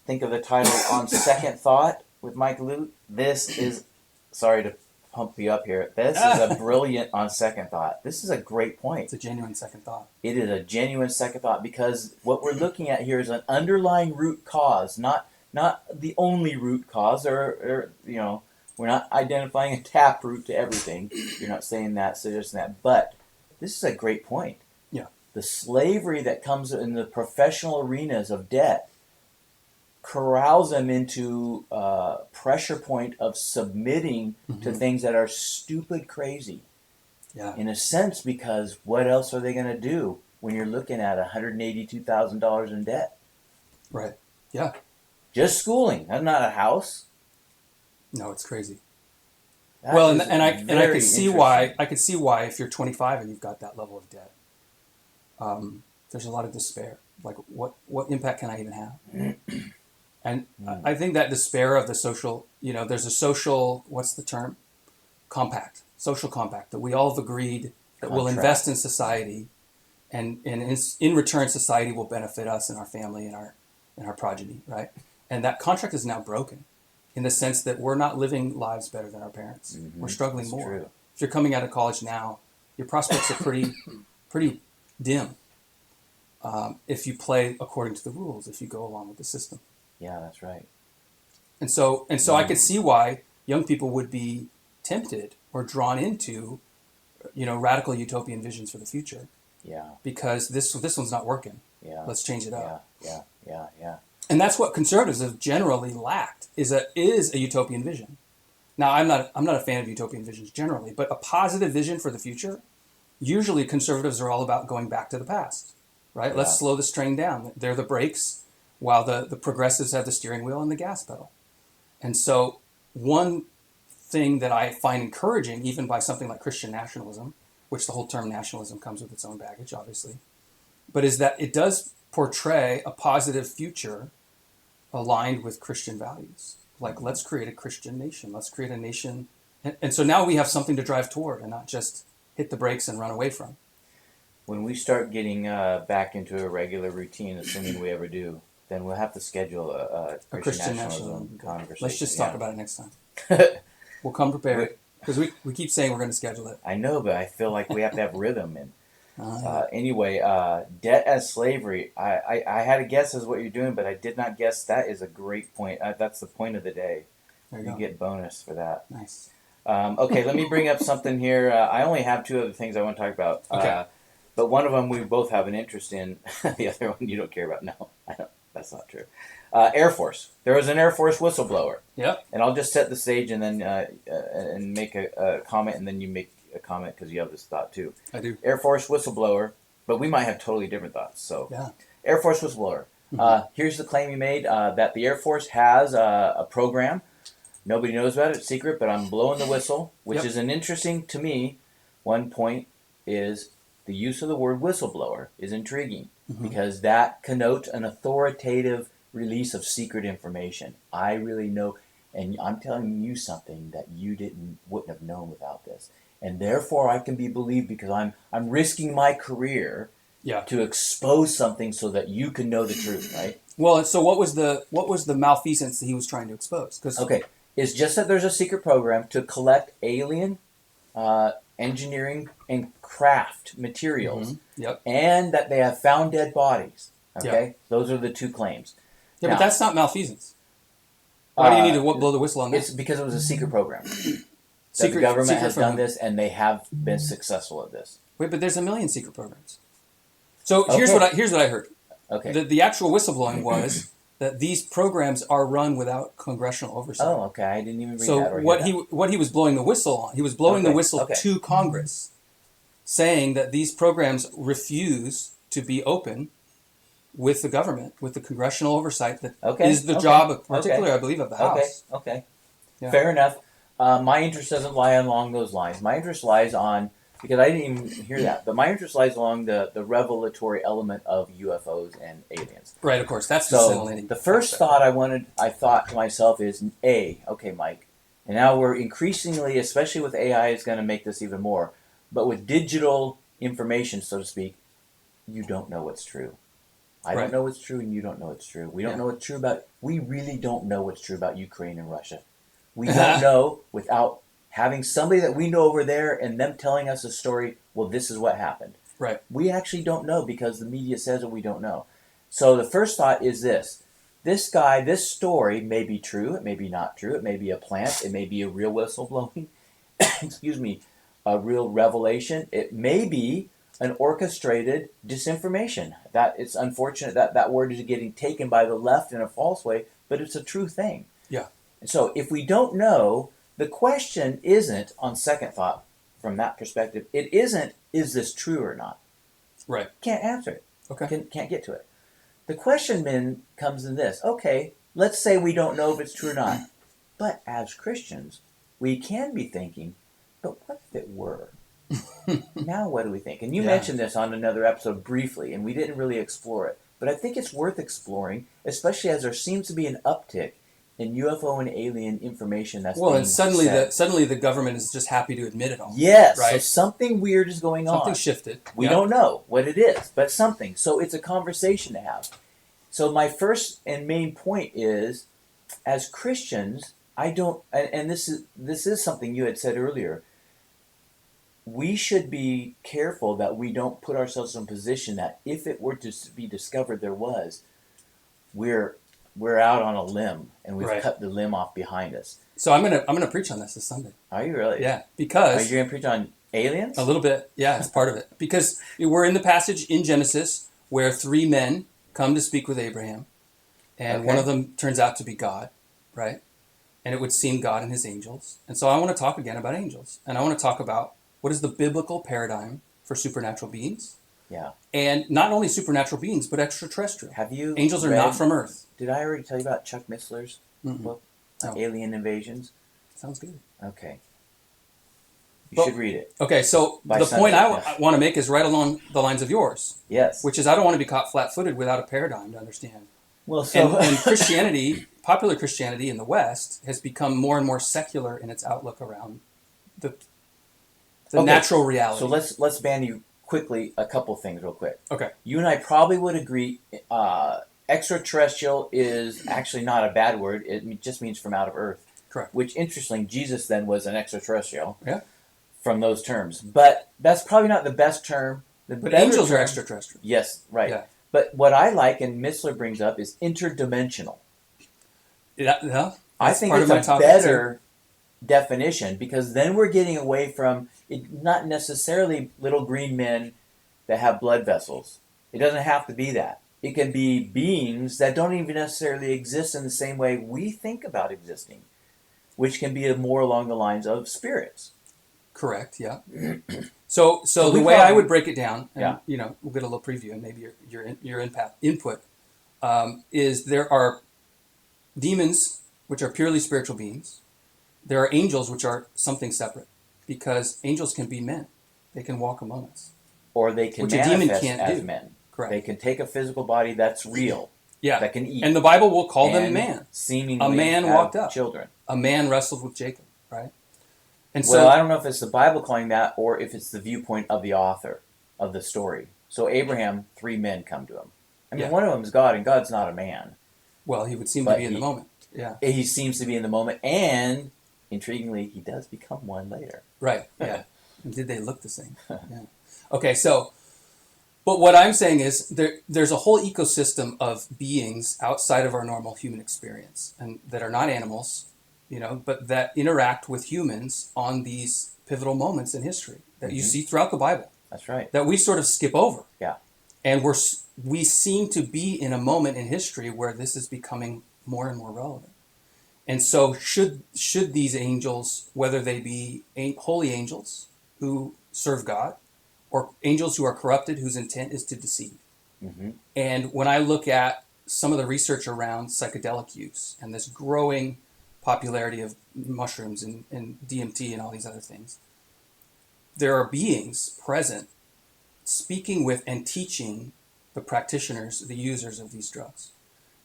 think of the title On Second Thought with Mike Lute, this is, sorry to pump you up here, this is a brilliant On Second Thought. This is a great point. It's a genuine second thought. It is a genuine second thought because what we're looking at here is an underlying root cause, not the only root cause, or we're not identifying a tap root to everything. You're not saying that, suggesting that, but this is a great point. Yeah. The slavery that comes in the professional arenas of debt corrals them into a pressure point of submitting to things that are stupid crazy. Yeah. In a sense, because what else are they going to do when you're looking at $182,000 in debt? Right. Yeah. Just schooling. That's not a house. No, it's crazy. That well, and I could see why. interesting. I could see why if you're 25 and you've got that level of debt, there's a lot of despair. Like, what impact can I even have? And I think that despair of the social, there's a social, what's the term? Compact, social compact that we all have agreed that will invest in society, and in return, society will benefit us and our family and our progeny, right? And that contract is now broken, in the sense that we're not living lives better than our parents. We're struggling That's more. true. If you're coming out of college now, your prospects are pretty dim. If you play according to the rules, if you go along with the system. Yeah, that's right. And so I could see why young people would be tempted or drawn into, radical utopian visions for the future. Yeah. Because this one's not working. Yeah. Let's change it up. Yeah. And that's what conservatives have generally lacked is a utopian vision. Now, I'm not a fan of utopian visions generally, but a positive vision for the future. Usually, conservatives are all about going back to the past, right? Yeah. Let's slow this train down. They're the brakes, while the progressives have the steering wheel and the gas pedal. And so, one thing that I find encouraging, even by something like Christian nationalism, which the whole term nationalism comes with its own baggage, obviously, but is that it does portray a positive future aligned with Christian values. Like, let's create a Christian nation. Let's create a nation. And so now we have something to drive toward and not just hit the brakes and run away from. When we start getting back into a regular routine, assuming we ever do, then we'll have to schedule a Christian nationalism conversation. Let's just talk about it next time. We'll come prepared. Because we keep saying we're going to schedule it. I know, but I feel like we have to have rhythm. And Yeah. anyway, debt as slavery. I had a guess as what you're doing, but I did not guess. That is a great point. That's the point of the day. There you You go. get bonus for that. Nice. Okay, let me bring up something here. I only have two other things I want to talk about. Okay. But one of them we both have an interest in. The other one you don't care about. No, I don't. That's not true. Air Force. There was an Air Force whistleblower. Yep. And I'll just set the stage and then and make a comment, and then you make a comment because you have this thought too. I do. Air Force whistleblower, but we might have totally different thoughts. So, Yeah. Air Force whistleblower. Here's the claim he made that the Air Force has a program. Nobody knows about it. It's secret, but I'm blowing the whistle, which is an interesting, to me, one point is the use of the word whistleblower is intriguing because that connotes an authoritative release of secret information. I really know, and I'm telling you something that you wouldn't have known without this. And therefore I can be believed because I'm risking my career to expose something so that you can know the truth, right? Well, so what was the malfeasance that he was trying to expose? Okay, it's just that there's a secret program to collect alien engineering and craft materials, and that they have found dead bodies. Okay, those are the two claims. Yeah, now, but that's not malfeasance. Why do you need to blow the whistle on that? It's because it was a secret program. The government has done this, and they have been successful at this. Wait, but there's a million secret programs. So here's what I heard. Okay. The actual whistleblowing was that these programs are run without congressional oversight. Oh, okay. I didn't even read that. So what he was blowing the whistle on, he was blowing the whistle to Congress, saying that these programs refuse to be open with the government, with the congressional oversight that is the job, particularly, I believe, of the House. Okay. Yeah. Fair enough. My interest doesn't lie along those lines. My interest lies on, because I didn't even hear that, but my interest lies along the revelatory element of UFOs and aliens. Right, of course. That's the first thought I thought to myself is, okay, Mike, and now we're increasingly, especially with AI, is going to make this even more, but with digital information, so to speak, you don't know what's true. I don't know what's true, and you don't know what's true. We don't know what's true we really don't know what's true about Ukraine and Russia. We don't know without having somebody that we know over there and them telling us a story, well, this is what happened. Right. We actually don't know because the media says that we don't know. So the first thought is this. This story may be true, it may be not true, it may be a plant, it may be a real whistleblowing, a real revelation. It may be an orchestrated disinformation. That it's unfortunate that word is getting taken by the left in a false way, but it's a true thing. Yeah. And so if we don't know, the question isn't, on second thought, from that perspective, it isn't, is this true or not? Right. Can't answer it. Okay. Can't get to it. The question then comes in this. Okay, let's say we don't know if it's true or not. But as Christians, we can be thinking, but what if it were? Now what do we think? And you mentioned this on another episode briefly, and we didn't really explore it. But I think it's worth exploring, especially as there seems to be an uptick and UFO and alien information that's Well, being and suddenly said. the government is just happy to admit it all. Yes, so Right. something weird is going on. Something shifted. We Yeah. don't know what it is, but something. So it's a conversation to have. So my first and main point is, as Christians, I don't, and this is something you had said earlier. We should be careful that we don't put ourselves in a position that if it were to be discovered there was, we're out on a limb and we've Right. cut the limb off behind us. So I'm gonna preach on this Sunday. Are you really? Yeah, Are because you going to preach on aliens? a little bit. Yeah, it's part of it. Because we're in the passage in Genesis where 3 men come to speak with Abraham, and Okay. one of them turns out to be God, right? And it would seem God and his angels. And so I want to talk again about angels, and I want to talk about what is the biblical paradigm for supernatural beings, Yeah. and not only supernatural beings but extraterrestrial. Have you? Angels are not from Earth. Did I already tell you about Chuck Missler's Mm-mm. book, No. Alien Invasions? Sounds good. Okay. You Well- should read it. Okay, so By the point Sunday, I want to make is right along the lines of yours, Yes. which is I don't want to be caught flat-footed without a paradigm to understand. Well, so And Christianity, popular Christianity in the West, has become more and more secular in its outlook around the Okay, natural reality. so let's bandy quickly a couple things real quick. Okay. You and I probably would agree. Extraterrestrial is actually not a bad word. It just means from out of Earth. Correct. Which, interesting, Jesus then was an extraterrestrial. Yeah. From those terms, but that's probably not the best term. But better angels are term- extraterrestrial. Yes, right. Yeah. But what I like, and Missler brings up, is interdimensional. Yeah, I that's think part it's of my a topic better definition because then we're getting away from it, not necessarily little green men that have blood vessels. It doesn't have to be that. It can be beings that don't even necessarily exist in the same way we think about existing, which can be more along the lines of spirits. Correct. Yeah. So we the way I probably- would break it down, and Yeah. we'll get a little preview and maybe your input is there are demons which are purely spiritual beings. There are angels which are something separate because angels can be men; they can walk among us. Or they can Which a demon manifest can't as do. men. Correct. They can take a physical body that's real, Yeah. that can eat. And the Bible will call them and man. Seemingly A man have walked up. children. A man wrestled with Jacob, right? And Well, I so don't know if it's the Bible calling that or if it's the viewpoint of the author of the story. So Abraham, 3 men come to him. I mean, Yeah. one of them is God, and God's not a man. he would seem to But be in the he- moment. Yeah. He seems to be in the moment, and intriguingly, he does become one later. Right. Yeah. And did they look the same? Yeah. Okay. So, but what I'm saying is there's a whole ecosystem of beings outside of our normal human experience, and that are not animals, but that interact with humans on these pivotal moments in history that you Mhm. see throughout the Bible That's right. that we sort of skip over. Yeah. And we seem to be in a moment in history where this is becoming more and more relevant. And so should these angels, whether they be holy angels who serve God, or angels who are corrupted whose intent is to deceive. Mm-hmm. And when I look at some of the research around psychedelic use and this growing popularity of mushrooms and DMT and all these other things, there are beings present speaking with and teaching the practitioners, the users of these drugs.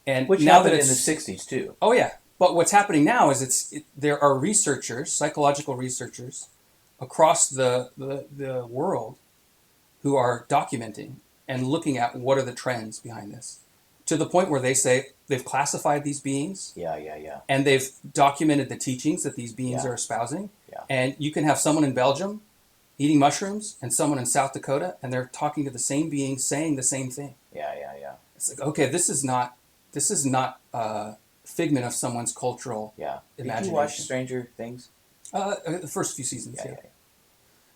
And Which now happened that in the it's 60s, too. Oh yeah, but what's happening now is there are researchers, psychological researchers, across the world, who are documenting and looking at what are the trends behind this, to the point where they say they've classified these beings Yeah. and they've documented the teachings that these beings Yeah. are espousing. Yeah. And you can have someone in Belgium eating mushrooms and someone in South Dakota, and they're talking to the same being, saying the same thing. Yeah. It's like, okay, this is not a figment of someone's cultural Yeah. Did you imagination. watch Stranger Things? The first few seasons, yeah. Yeah.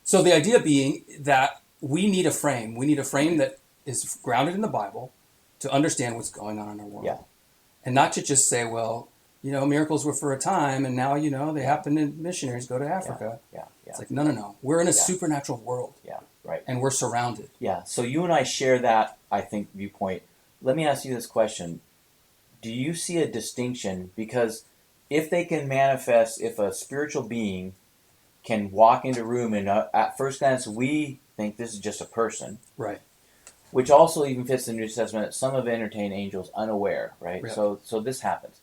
So the idea being that we need a frame. We need a frame that is grounded in the Bible to understand what's going on in our world. Yeah. And not to just say, well, miracles were for a time, and now, they happen to missionaries go to Africa. Yeah. It's like, no. We're in a Yeah. supernatural world, Yeah. Right. and we're surrounded. Yeah, so you and I share that, I think, viewpoint. Let me ask you this question. Do you see a distinction? Because if they can manifest, if a spiritual being can walk into a room and at first glance we think this is just a person, Right. which also even fits the New Testament, some have entertained angels unaware, right? Yeah. So this happens.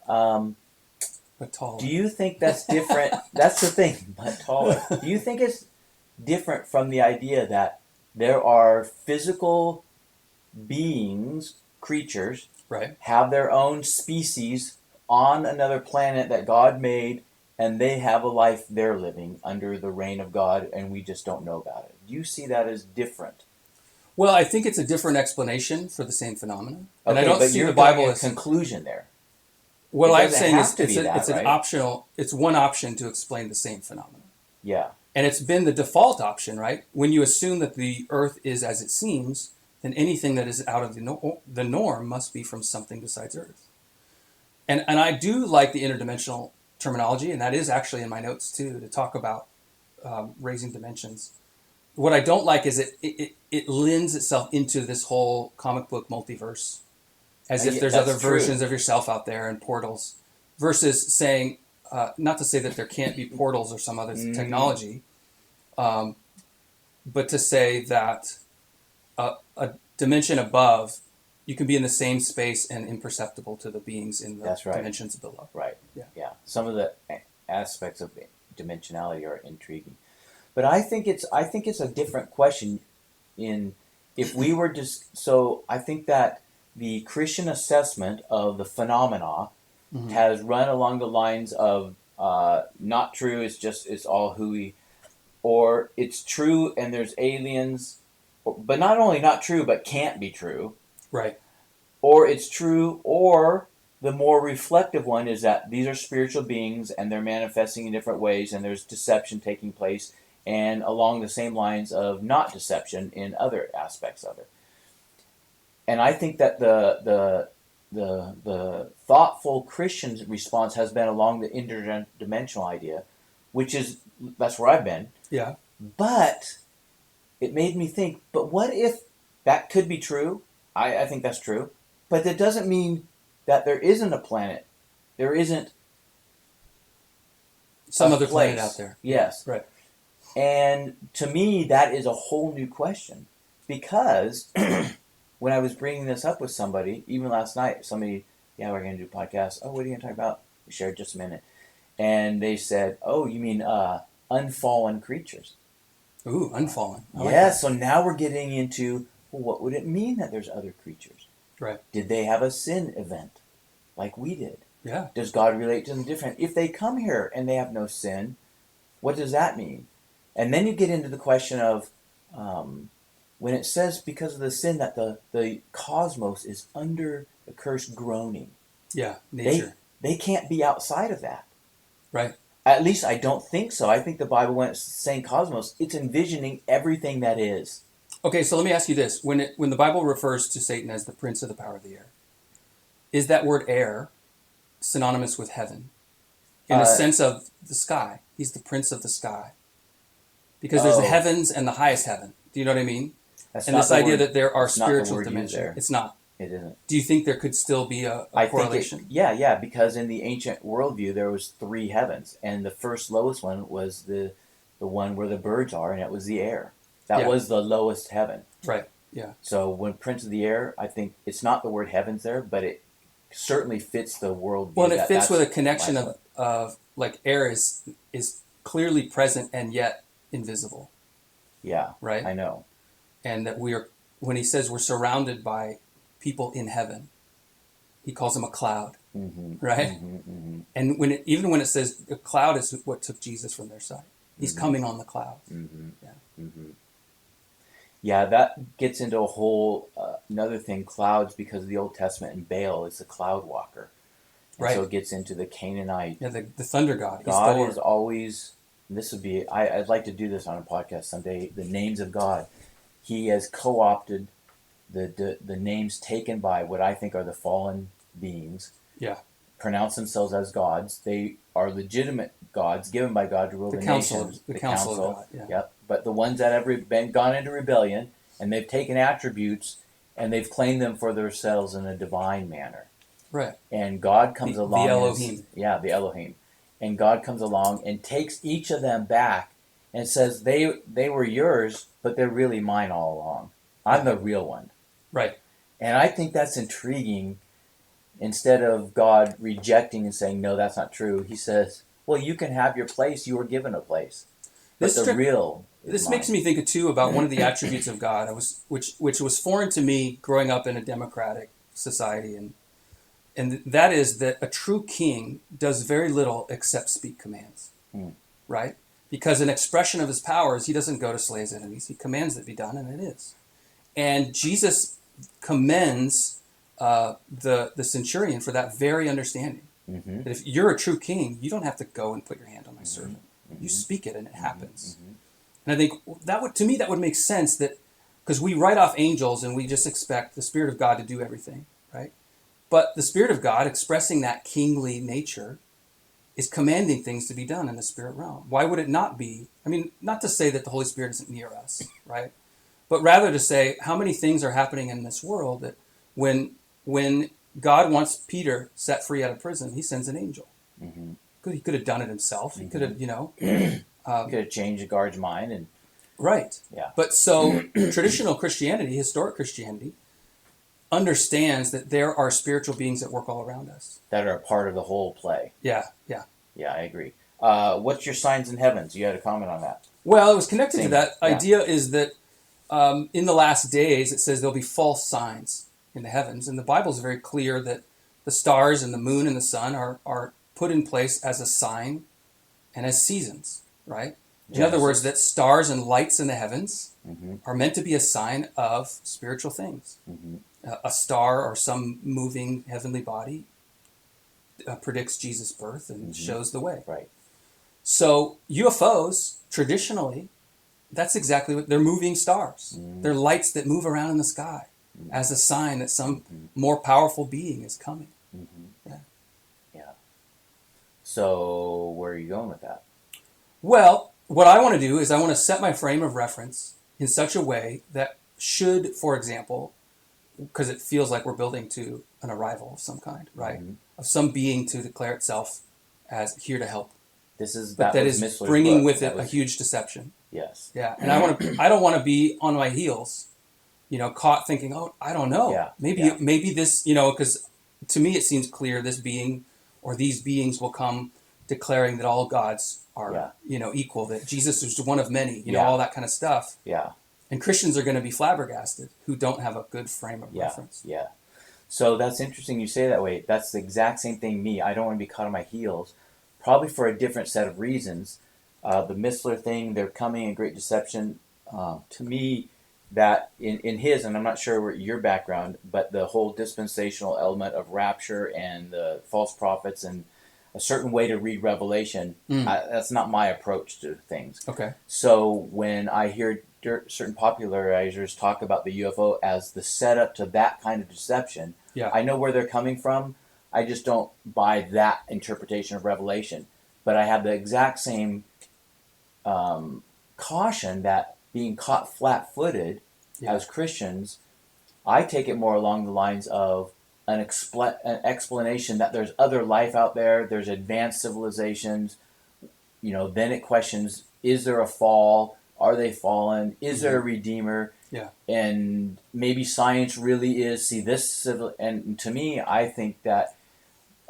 But taller. Do you think that's different? That's the thing, but taller. Do you think it's different from the idea that there are physical beings, creatures, Right. have their own species on another planet that God made, and they have a life they're living under the reign of God, and we just don't know about it? Do you see that as different? Well, I think it's a different explanation for the same phenomenon. And I Okay, don't but see you're the Bible drawing a as... conclusion there. What It I'm doesn't saying have is to be that, it's an right? optional, it's one option to explain the same phenomenon. Yeah. And it's been the default option, right? When you assume that the earth is as it seems, then anything that is out of the norm must be from something besides earth. And I do like the interdimensional terminology, and that is actually in my notes too, to talk about raising dimensions. What I don't like is it lends itself into this whole comic book multiverse, as if there's That's other true. versions of yourself out there and portals, versus saying, not to say that there can't be portals or some other technology, but to say that a dimension above, you can be in the same space and imperceptible to the beings in the That's right. dimensions below. Right. Yeah. Some of the aspects of dimensionality are intriguing, but I think it's a different question. In if we were just so, I think that the Christian assessment of the phenomena has run along the lines of not true. It's all hooey, or it's true and there's aliens, but not only not true but can't be true. Right. Or it's true, or the more reflective one is that these are spiritual beings and they're manifesting in different ways, and there's deception taking place, and along the same lines of not deception in other aspects of it. And I think that the thoughtful Christian response has been along the interdimensional idea, that's where I've been. Yeah. But it made me think, but what if that could be true? I think that's true. But that doesn't mean that there isn't a planet. There isn't some other place. planet out there. Yes. Right. And to me, that is a whole new question. Because when I was bringing this up with somebody, even last night, we're going to do a podcast. Oh, what are you going to talk about? We shared just a minute. And they said, oh, you mean unfallen creatures. Ooh, unfallen. So now we're getting into, well, what would it mean that there's other creatures? Right. Did they have a sin event like we did? Yeah. Does God relate to them different? If they come here and they have no sin, what does that mean? And then you get into the question of when it says because of the sin that the cosmos is under the curse groaning. Yeah, nature. They can't be outside of that. Right. At least I don't think so. I think the Bible, when it's saying cosmos, it's envisioning everything that is. Okay, so let me ask you this. When the Bible refers to Satan as the prince of the power of the air, is that word air synonymous with heaven? In the sense of the sky. He's the prince of the sky. Because there's the heavens and the highest heaven. Do you know what I mean? That's and not this the idea word, that there are it's not the spiritual word used dimensions. there. It's not. It isn't. Do you think there could still be a correlation? Yeah, because in the ancient worldview there was 3 heavens, and the first lowest one was the one where the birds are, and it was the air. That was the lowest heaven. Right. Yeah. So when Prince of the Air, I think it's not the word heavens there, but it certainly fits the worldview. Well, and it fits with a connection of like air is clearly present and yet invisible. Yeah. Right. I know. And that when he says we're surrounded by people in heaven, he calls them a cloud. Mm-hmm. Right. Mm-hmm, mm-hmm. And even when it says a cloud is what took Jesus from their side, he's coming on the cloud. Mm-hmm. Yeah. Mm-hmm. Yeah, that gets into a whole another thing. Clouds, because of the Old Testament, and Baal is the cloud walker. And right. So it gets into the Canaanite. Yeah, the thunder god. God is always. This would be. I'd like to do this on a podcast someday. The names of God. He has co-opted the names taken by what I think are the fallen beings. Yeah. Pronounce themselves as gods. They are legitimate gods given by God to rule the nations. The council of God. Yeah. Yep. But the ones that have gone into rebellion, and they've taken attributes and they've claimed them for themselves in a divine manner. Right. And God comes along. The Elohim. The Elohim. And God comes along and takes each of them back and says they were yours, but they're really mine all along. I'm the real one. Right. And I think that's intriguing instead of God rejecting and saying, no, that's not true, he says, well, you can have your place. You were given a place. But This the real is this mine. makes me think too about one of the attributes of God, which was foreign to me growing up in a democratic society, and that is that a true king does very little except speak commands, right? Because an expression of his powers, he doesn't go to slay his enemies. He commands that be done, and it is. And Jesus commends the centurion for that very understanding. That if you're a true king, you don't have to go and put your hand on my servant. You speak it, and it happens. And I think to me that would make sense, that because we write off angels and we just expect the Spirit of God to do everything, right? But the Spirit of God, expressing that kingly nature, is commanding things to be done in the spirit realm. Why would it not be? I mean, not to say that the Holy Spirit isn't near us, right? But rather to say how many things are happening in this world that when God wants Peter set free out of prison, he sends an angel. He could have done it himself. He could have, He could have changed the guard's mind. And right. yeah. But so traditional Christianity, historic Christianity, understands that there are spiritual beings at work all around us. That are a part of the whole play. Yeah. Yeah, I agree. What's your signs in heavens? You had a comment on that. Well, it was connected to that Yeah. idea is that in the last days, it says there'll be false signs in the heavens. And the Bible is very clear that the stars and the moon and the sun are put in place as a sign and as seasons, right? In other words, that stars and lights in the heavens are meant to be a sign of spiritual things. A star or some moving heavenly body predicts Jesus' birth and shows the way. Right. So UFOs, traditionally, that's exactly what they're moving stars. They're lights that move around in the sky as a sign that some more powerful being is coming. Yeah. So where are you going with that? Well, what I want to do is I want to set my frame of reference in such a way that should, for example, because it feels like we're building to an arrival of some kind, right? Of some being to declare itself as here to help. But that is Missler's bringing book. with it a huge deception. Yes. Yeah, and I don't want to be on my heels, caught thinking, oh, I don't know. Yeah. Maybe this, because to me it seems clear this being or these beings will come declaring that all gods are, equal, that Jesus is one of many, all that kind of stuff. Yeah. And Christians are going to be flabbergasted who don't have a good frame of reference. Yeah. So that's interesting you say that way. That's the exact same thing me. I don't want to be caught on my heels, probably for a different set of reasons. The Missler thing, they're coming in great deception. To me, that in his, and I'm not sure your background, but the whole dispensational element of rapture and the false prophets and a certain way to read Revelation, that's not my approach to things. Okay. So when I hear certain popularizers talk about the UFO as the setup to that kind of deception, I know where they're coming from. I just don't buy that interpretation of Revelation. But I have the exact same caution that being caught flat-footed as Christians, I take it more along the lines of an explanation that there's other life out there, there's advanced civilizations. Then it questions, is there a fall? Are they fallen? Is there a redeemer? Yeah. And maybe science really is, and to me, I think that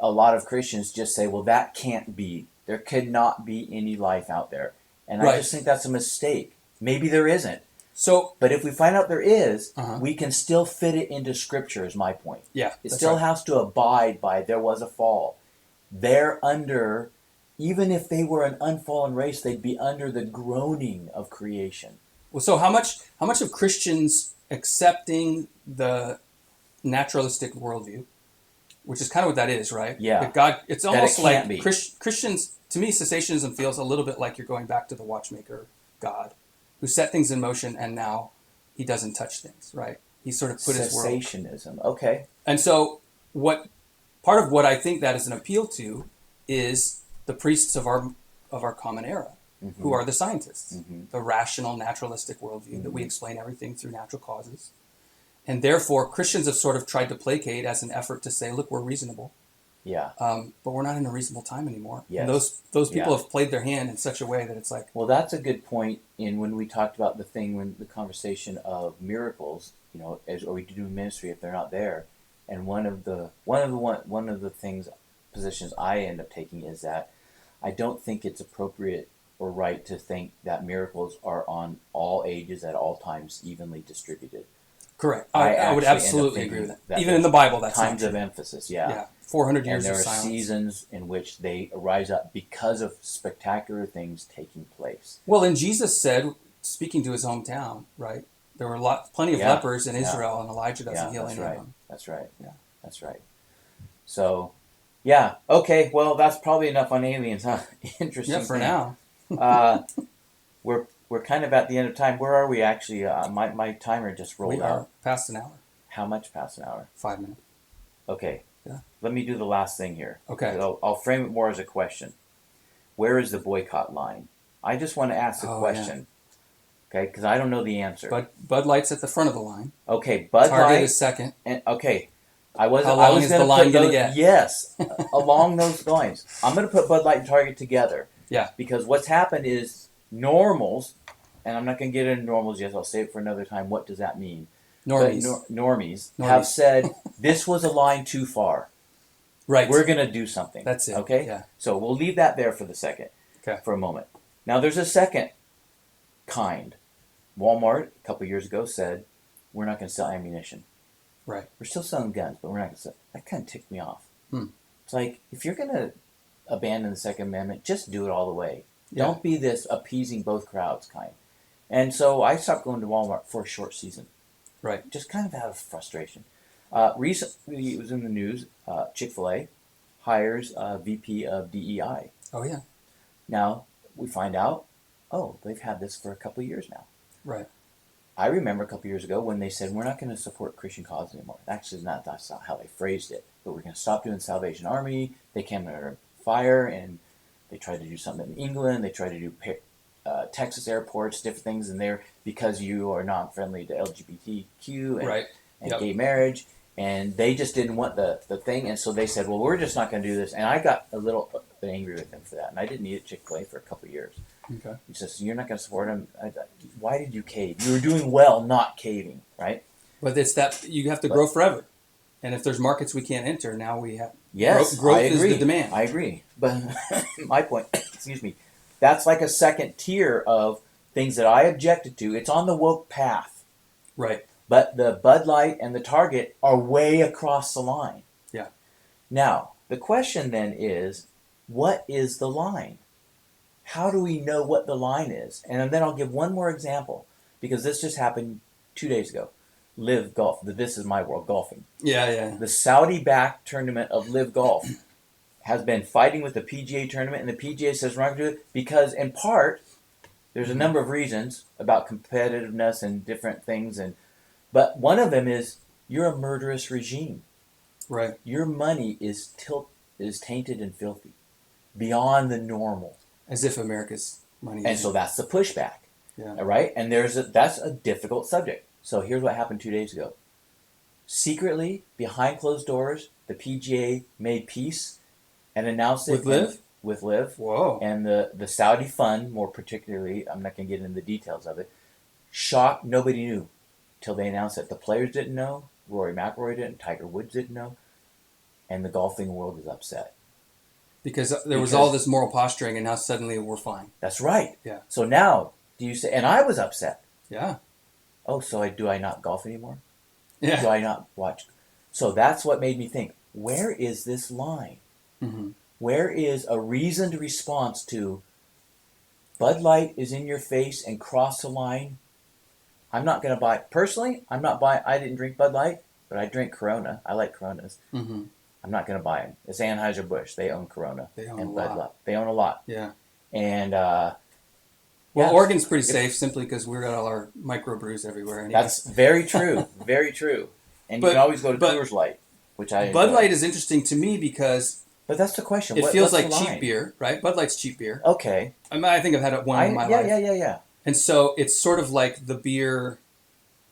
a lot of Christians just say, well, that can't be. There could not be any life out there. And I just think that's a mistake. Maybe there isn't. But if we find out there is, we can still fit it into Scripture, is my point. Yeah. It still has to abide by there was a fall. They're under, even if they were an unfallen race, they'd be under the groaning of creation. Well, so how much of Christians accepting the naturalistic worldview, which is kind of what that is, right? Yeah. That God, it's almost like be. Christians, to me, cessationism feels a little bit like you're going back to the watchmaker God, who set things in motion and now he doesn't touch things, right? He sort of put his world. Cessationism, okay. And so part of what I think that is an appeal to is the priests of our common era, who are the scientists, the rational, naturalistic worldview that we explain everything through natural causes. And therefore, Christians have sort of tried to placate as an effort to say, look, we're reasonable. Yeah. But we're not in a reasonable time anymore. Yes. And those people have played their hand in such a way that it's like... Well, that's a good point in when we talked about the conversation of miracles, as or we do ministry if they're not there. And one of the things positions I end up taking is that I don't think it's appropriate or right to think that miracles are on all ages at all times evenly distributed. Correct. I I would actually end up absolutely thinking agree with that. that Even in the there's Bible, that's times not of true. emphasis, yeah. Yeah, 400 And years there of are silence. seasons in which they rise up because of spectacular things taking place. Well, and Jesus said, speaking to his hometown, right? There were plenty of Yeah, lepers in yeah, Israel, and Elijah doesn't yeah, heal that's any of right. them. That's right. Yeah. That's right. So, yeah, okay, well, that's probably enough on aliens, huh? Yeah, Interesting for thing. now. We're kind of at the end of time. Where are we actually? My timer just rolled We out. are past an hour. How much past an hour? 5 minutes. Okay. Yeah. Let me do the last thing here. Okay. I'll frame it more as a question. Where is the boycott line? I just want to ask the question. Yeah. Okay, because I don't know the answer. Bud Light's at the front of the line. Okay, Bud Target Light is second. And okay, I was How I long was is going the to line put gonna those get? yes along those lines. I'm going to put Bud Light and Target together. Yeah. Because what's happened is normals, and I'm not going to get into normals yet. I'll save it for another time. What does that mean? Normies. But normies have said this was a line too far. Right. We're going to do something. That's it. Okay. Yeah. So we'll leave that there for the second. Okay. For a moment. Now there's a second kind. Walmart a couple years ago said we're not going to sell ammunition. Right. We're still selling guns, but we're not going to sell. That kind of ticked me off. It's like, if you're going to abandon the Second Amendment, just do it all the way. Yeah. Don't be this appeasing both crowds kind. And so I stopped going to Walmart for a short season. Right. Just kind of out of frustration. Recently, it was in the news, Chick-fil-A hires a VP of DEI. Oh, yeah. Now, we find out, they've had this for a couple of years now. Right. I remember a couple years ago when they said, we're not going to support Christian causes anymore. Actually, that's not how they phrased it. But we're going to stop doing Salvation Army. They came under fire, and they tried to do something in England. They tried to do Texas airports, different things in there because you are not friendly to LGBTQ and gay marriage. And they just didn't want the thing. And so they said, well, we're just not going to do this. And I got a little angry with them for that. And I didn't eat at Chick-fil-A for a couple of years. Okay. He says, you're not going to support him. Why did you cave? You were doing well not caving, right? But it's that you have to grow forever. And if there's markets we can't enter, now we have growth is the demand. I agree. But my point, excuse me, that's like a second tier of things that I objected to. It's on the woke path. Right. But the Bud Light and the Target are way across the line. Yeah. Now, the question then is, what is the line? How do we know what the line is? And then I'll give one more example, because this just happened 2 days ago. Live Golf, the This Is My World golfing. Yeah. The Saudi-backed tournament of Live Golf has been fighting with the PGA tournament, and the PGA says we're not going to do it because, in part, there's a number of reasons about competitiveness and different things, but one of them is you're a murderous regime. Right. Your money is tainted and filthy, beyond the normal. As if America's money. And so that's the pushback. Yeah. Right? And that's a difficult subject. So here's what happened 2 days ago. Secretly, behind closed doors, the PGA made peace and announced it. With Liv? With Liv. Whoa. And the Saudi fund, more particularly, I'm not going to get into the details of it, shocked, nobody knew till they announced it. The players didn't know, Rory McIlroy didn't, Tiger Woods didn't know, and the golfing world is upset. Because there was all this moral posturing, and now suddenly we're fine. That's right. Yeah. So now, do you say, and I was upset. Yeah. Oh, so do I not golf anymore? Yeah. Do I not watch? So that's what made me think, where is this line? Mm-hmm. Where is a reasoned response to Bud Light is in your face and cross the line? I'm not going to buy, personally, I'm not buying, I didn't drink Bud Light, but I drink Corona. I like Coronas. Mm-hmm. I'm not going to buy them. It's Anheuser-Busch. They own Corona. They own and a Bud lot. Light. They own a lot. Yeah. And, well, Oregon's pretty safe simply because we've got all our microbrews everywhere. Anyway. That's very true. Very true. And you can always go to Coors Light, which I enjoy. Bud Light is interesting to me because... But that's the question. It feels like cheap beer, right? Bud Light's cheap beer. Okay. I think I've had one in my life. Yeah. And so it's sort of like the beer...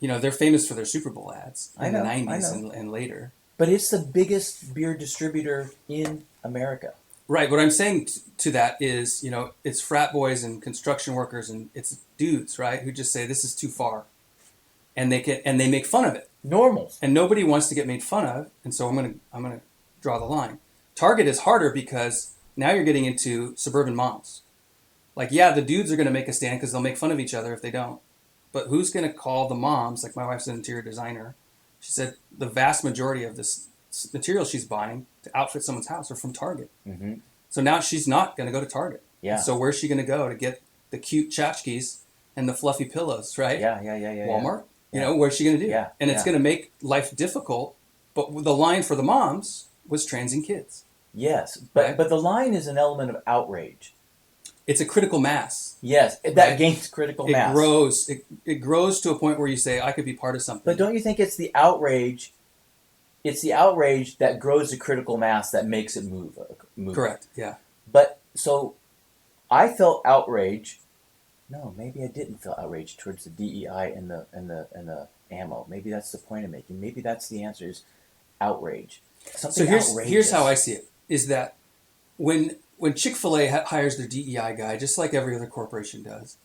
they're famous for their Super Bowl ads in the 90s and later. But it's the biggest beer distributor in America. Right. What I'm saying to that is, it's frat boys and construction workers and it's dudes, right, who just say this is too far, and they make fun of it. Normals. And nobody wants to get made fun of, and so I'm gonna draw the line. Target is harder because now you're getting into suburban moms. Like, yeah, the dudes are gonna make a stand because they'll make fun of each other if they don't. But who's gonna call the moms? Like, my wife's an interior designer. She said the vast majority of this material she's buying to outfit someone's house are from Target. Mm-hmm. So now she's not gonna go to Target. Yeah. So where's she gonna go to get the cute tchotchkes and the fluffy pillows, right? Yeah. Walmart. Yeah. You know, where's she going to do? Yeah. And it's going to make life difficult. But the line for the moms was transing kids. Yes, Right? but the line is an element of outrage. It's a critical mass. Yes, that Right? gains critical It mass. grows. It grows to a point where you say, I could be part of something. But don't you think it's the outrage? It's the outrage that grows the critical mass that makes it move. Correct. Yeah. But so, I felt outrage. No, maybe I didn't feel outrage towards the DEI and the ammo. Maybe that's the point I'm making. Maybe that's the answer is outrage. Something So here's how I see it: is that when Chick-fil-A hires their DEI guy, just like every other corporation does,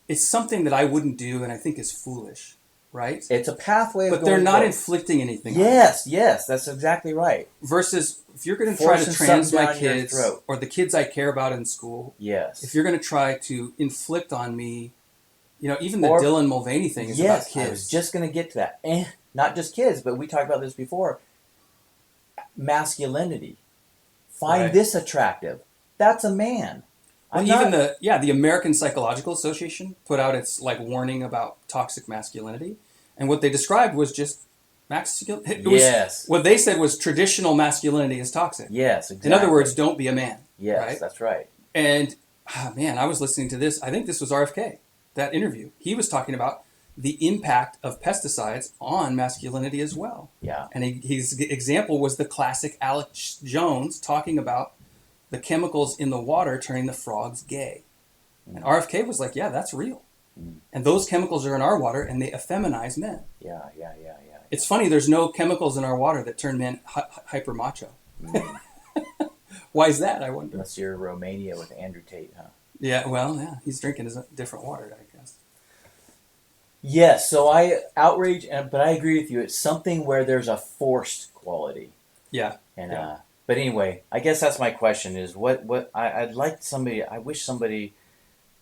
it's something that I wouldn't do and I think is foolish, right? It's a pathway. But they're not inflicting anything. Yes, that's exactly right. Versus if you're going to try to Forcing trans something my down your kids throat. or the kids I care about in school, Yes. if you're going to try to inflict on me, you know, even the Or- Dylan Mulvaney thing is about kids. I was just going to get to that. Not just kids, but we talked about this before. Masculinity. Find Right. this attractive. That's a man. Well, even the American Psychological Association put out its like warning about toxic masculinity, and what they described was just Yes. What they said was traditional masculinity is toxic. Yes, exactly. In other words, don't be a man. yes, right? that's right. And man, I was listening to this. I think this was RFK, that interview. He was talking about the impact of pesticides on masculinity as well. Yeah. And his example was the classic Alex Jones talking about the chemicals in the water turning the frogs gay. And RFK was like, yeah, that's real. And those chemicals are in our water and they effeminize men. Yeah. It's funny, there's no chemicals in our water that turn men hyper macho. Why is that, I wonder? Unless you're Romania with Andrew Tate, huh? Yeah, well, yeah, he's drinking his different water, I guess. Yes, so outrage, but I agree with you. It's something where there's a forced quality. Yeah. And Yeah. But anyway, I guess that's my question: is what I'd like somebody. I wish somebody,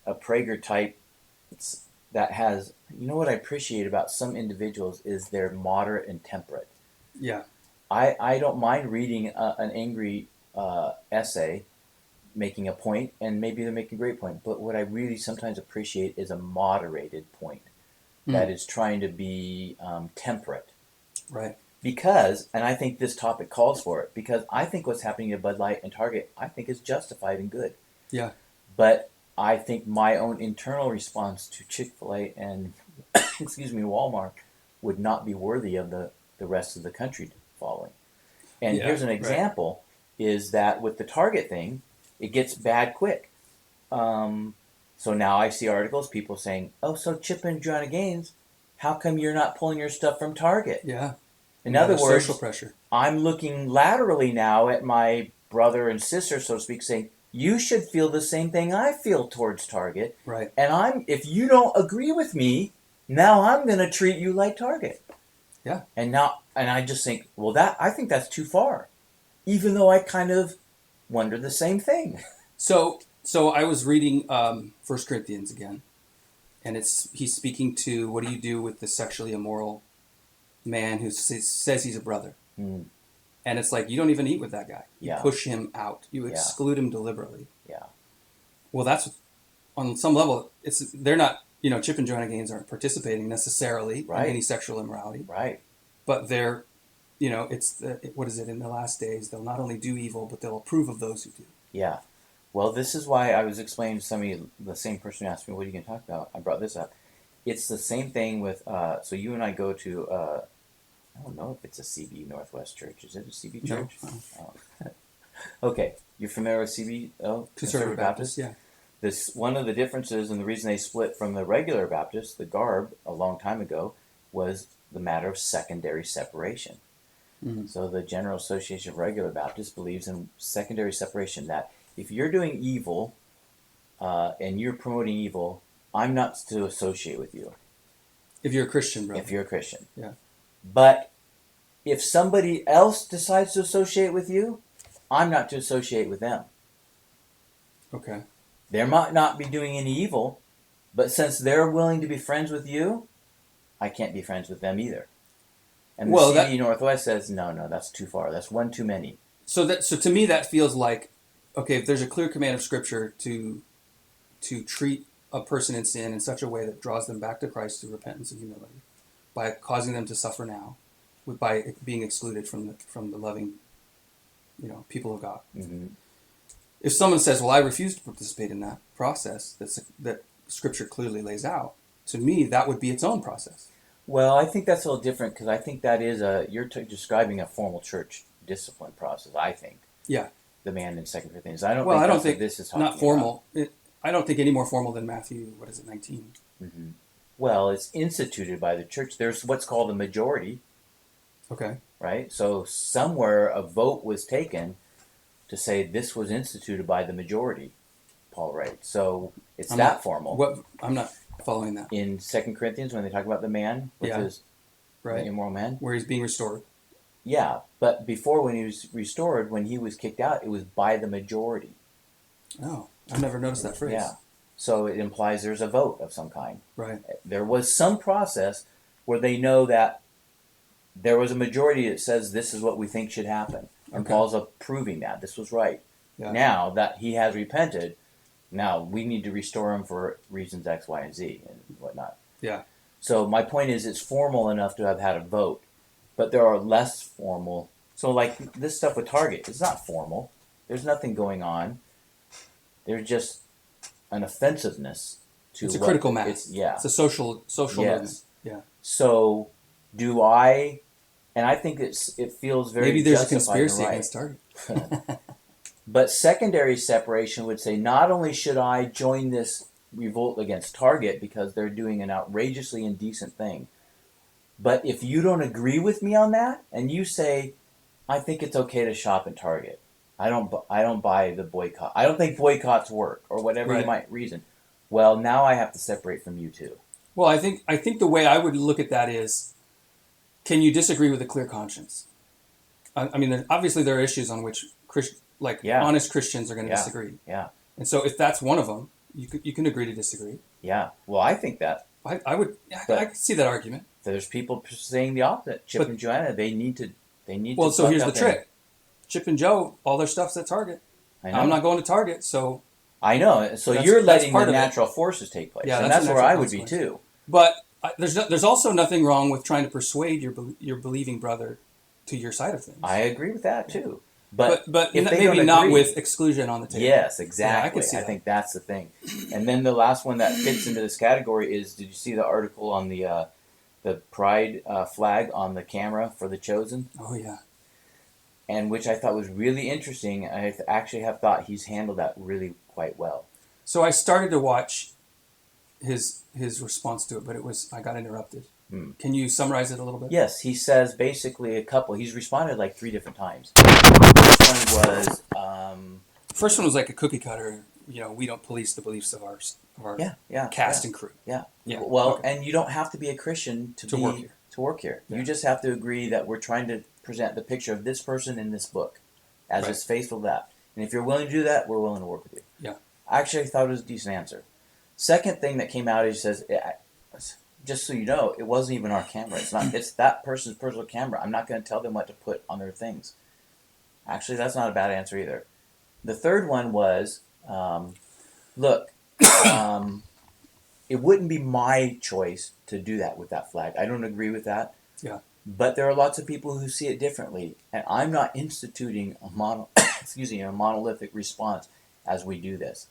a Prager type, that has. You know what I appreciate about some individuals is they're moderate and temperate. Yeah. I don't mind reading an angry essay, making a point, and maybe they're making a great point. But what I really sometimes appreciate is a moderated point that is trying to be temperate. Right. Because, and I think this topic calls for it, because I think what's happening at Bud Light and Target, I think is justified and good. Yeah. But I think my own internal response to Chick-fil-A and, Walmart would not be worthy of the rest of the country following. And here's an example, is that with the Target thing, it gets bad quick. So now I see articles, people saying, oh, so Chip and Joanna Gaines, how come you're not pulling your stuff from Target? Yeah. In other words, social pressure. I'm looking laterally now at my brother and sister, so to speak, saying, you should feel the same thing I feel towards Target. Right. And if you don't agree with me, now I'm going to treat you like Target. Yeah. And I just think, well, I think that's too far. Even though I kind of wonder the same thing. So I was reading 1 Corinthians again, and he's speaking to what do you do with the sexually immoral man who says he's a brother. Mm. And it's like, you don't even eat with that guy. You Yeah. push him out. You exclude him deliberately. Yeah. Well, that's, on some level, they're not, Chip and Joanna Gaines aren't participating necessarily in any sexual immorality. Right. But they're, what is it, in the last days, they'll not only do evil, but they'll approve of those who do. Yeah. Well, this is why I was explaining to somebody, the same person who asked me, what are you going to talk about? I brought this up. It's the same thing with, so you and I go to, I don't know if it's a CB Northwest church. Is it a CB church? No. Oh. Okay. You're familiar with CB? Oh, Conservative Baptist, yeah. One of the differences and the reason they split from the regular Baptist, the Garb, a long time ago, was the matter of secondary separation. Mm-hmm. So the General Association of Regular Baptists believes in secondary separation, that if you're doing evil and you're promoting evil, I'm not to associate with you. If you're a Christian, brother. If you're a Christian. Yeah. But if somebody else decides to associate with you, I'm not to associate with them. Okay. They might not be doing any evil, but since they're willing to be friends with you, I can't be friends with them either. And the CD Northwest says, no, that's too far. That's one too many. So to me that feels like, okay, if there's a clear command of Scripture to treat a person in sin in such a way that draws them back to Christ through repentance and humility, by causing them to suffer now, by being excluded from the loving, people of God. Mm-hmm. If someone says, "Well, I refuse to participate in that process that Scripture clearly lays out," to me that would be its own process. Well, I think that's a little different because I think that is you're describing a formal church discipline process. I think. Yeah. The man in 2 Corinthians. I don't think this is talking not formal. I don't think any more formal than Matthew. 19? Mm-hmm. Well, it's instituted by the church. There's what's called a majority. Okay. Right. So somewhere a vote was taken to say this was instituted by the majority. Paul writes. So it's formal. I'm not following that. In 2 Corinthians, when they talk about the man, which is the immoral man, where he's being restored. Yeah, but before, when he was restored, when he was kicked out, it was by the majority. Oh, I've never noticed that phrase. Yeah, so it implies there's a vote of some kind. Right. There was some process where they know that there was a majority that says this is what we think should happen. And Paul's approving that. This was right. Yeah. Now that he has repented, now we need to restore him for reasons X, Y, and Z and whatnot. Yeah. So my point is it's formal enough to have had a vote. But there are less formal. So like this stuff with Target, it's not formal. There's nothing going on. There's just an offensiveness to it's a critical mass. It's a social movement. Yeah. So do I, and I think it feels very maybe there's a conspiracy against Target. But secondary separation would say not only should I join this revolt against Target because they're doing an outrageously indecent thing, but if you don't agree with me on that, and you say, I think it's okay to shop at Target, I don't buy the boycott. I don't think boycotts work, or whatever you might reason. Well, now I have to separate from you too. Well, I think the way I would look at that is, can you disagree with a clear conscience? I mean, obviously there are issues on which honest Christians are going to disagree. Yeah. And so if that's one of them, you can agree to disagree. Yeah. Well, I think that. I could see that argument. There's people saying the opposite. Chip and Joanna, they need to. Well, so here's the trick. Chip and Joe, all their stuff's at Target. I know. I'm not going to Target, so. I know. So you're letting the natural forces take place, and that's where I would be too. But there's also nothing wrong with trying to persuade your believing brother to your side of things. I agree with that too. But if they maybe not with exclusion on the table. Yes, exactly. I think that's the thing. And then the last one that fits into this category is: did you see the article on the pride flag on the camera for The Chosen? Oh yeah. And which I thought was really interesting. I actually have thought he's handled that really quite well. So I started to watch his response to it, but I got interrupted. Can you summarize it a little bit? Yes, he says basically he's responded like 3 different times. The first one was like a cookie cutter, we don't police the beliefs of our cast and crew. Yeah. Well, and you don't have to be a Christian to work here. Yeah. You just have to agree that we're trying to present the picture of this person in this book as is faithful to that. And if you're willing to do that, we're willing to work with you. Yeah. I actually thought it was a decent answer. Second thing that came out is he says, just so you know, it wasn't even our camera. It's that person's personal camera. I'm not going to tell them what to put on their things. Actually, that's not a bad answer either. The third one was, it wouldn't be my choice to do that with that flag. I don't agree with that. Yeah. But there are lots of people who see it differently, and I'm not instituting a monolithic response as we do this.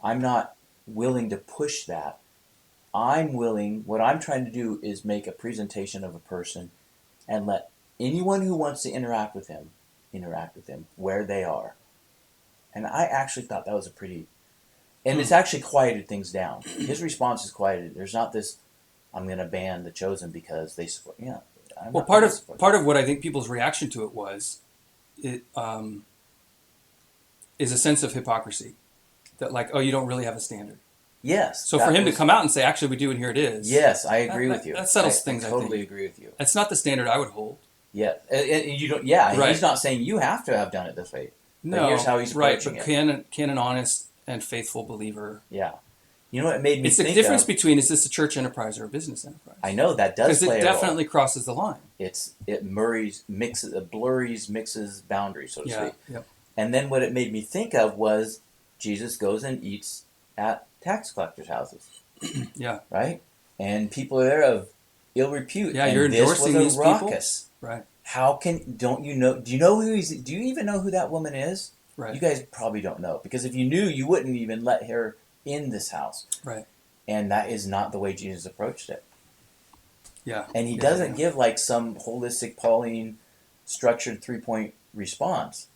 I'm not willing to push that. What I'm trying to do is make a presentation of a person and let anyone who wants to interact with him where they are. And I actually thought that was and it's actually quieted things down. His response is quieted. There's not this, I'm going to ban The Chosen because they support, Well, part of what I think people's reaction to it is a sense of hypocrisy. That you don't really have a standard. Yes. So for him to come out and say, actually, we do, and here it is. Yes, I agree with you. That settles things. I totally I think. agree with you. That's not the standard I would hold. Yeah, and you don't. Yeah, Right. He's not saying you have to have done it this way. But No, here's how he's approaching but it. can an honest and faithful believer? Yeah, you know what it made me It's think the difference of? between, is this a church enterprise or a business enterprise? I know that does play because it definitely crosses the line. it mixes boundaries, so to speak. Yep. And then what it made me think of was Jesus goes and eats at tax collectors' houses. Yeah. Right? And people are there of ill repute. Yeah, and you're endorsing this was these a raucous. people. Right. Do you know do you even know who that woman is? Right. You guys probably don't know, because if you knew, you wouldn't even let her in this house. Right. And that is not the way Jesus approached it. Yeah. And he doesn't give like some holistic Pauline structured 3-point response.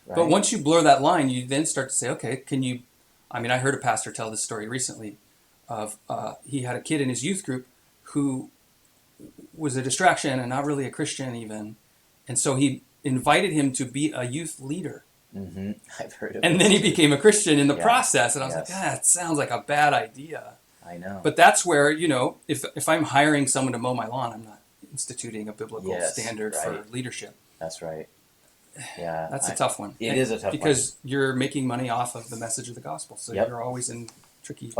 Right? But once you blur that line, you then start to say, okay, I heard a pastor tell this story recently of he had a kid in his youth group who was a distraction and not really a Christian even. And so he invited him to be a youth leader. Mm-hmm. I've heard of it. And then he became a Christian in the Yeah. process. And I was Yes. like, that sounds like a bad idea. I know. But that's where, if I'm hiring someone to mow my lawn, I'm not instituting a biblical standard for leadership. That's right. Yeah. That's a tough one. It is a tough one. Because you're making money off of the message of the gospel. So Yep. you're always in tricky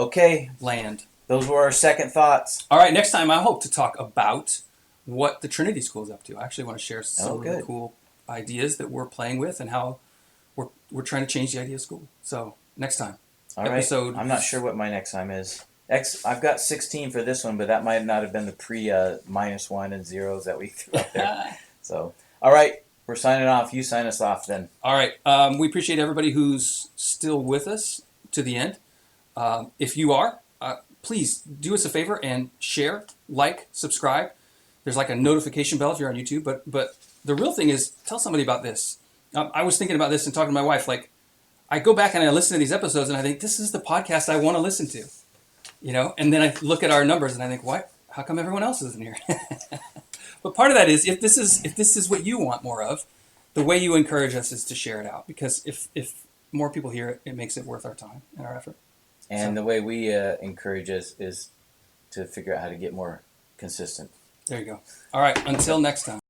land. Those were our second thoughts. All right, next time I hope to talk about what the Trinity School is up to. I actually want to share some really cool ideas that we're playing with and how we're trying to change the idea of school. So next time. All right. I'm not sure what my next time is. I've got 16 for this one, but that might not have been the -1 and zeros that we threw up there. So, all right, we're signing off. You sign us off then. All right. We appreciate everybody who's still with us to the end. If you are, please do us a favor and share, like, subscribe. There's like a notification bell if you're on YouTube, but the real thing is tell somebody about this. I was thinking about this and talking to my wife. Like, I go back and I listen to these episodes and I think this is the podcast I want to listen to, And then I look at our numbers and I think, what? How come everyone else isn't here? But part of that is if this is what you want more of, the way you encourage us is to share it out, because if more people hear it, it makes it worth our time and our effort. And the way we encourage us is to figure out how to get more consistent. There you go. All right. Until next time.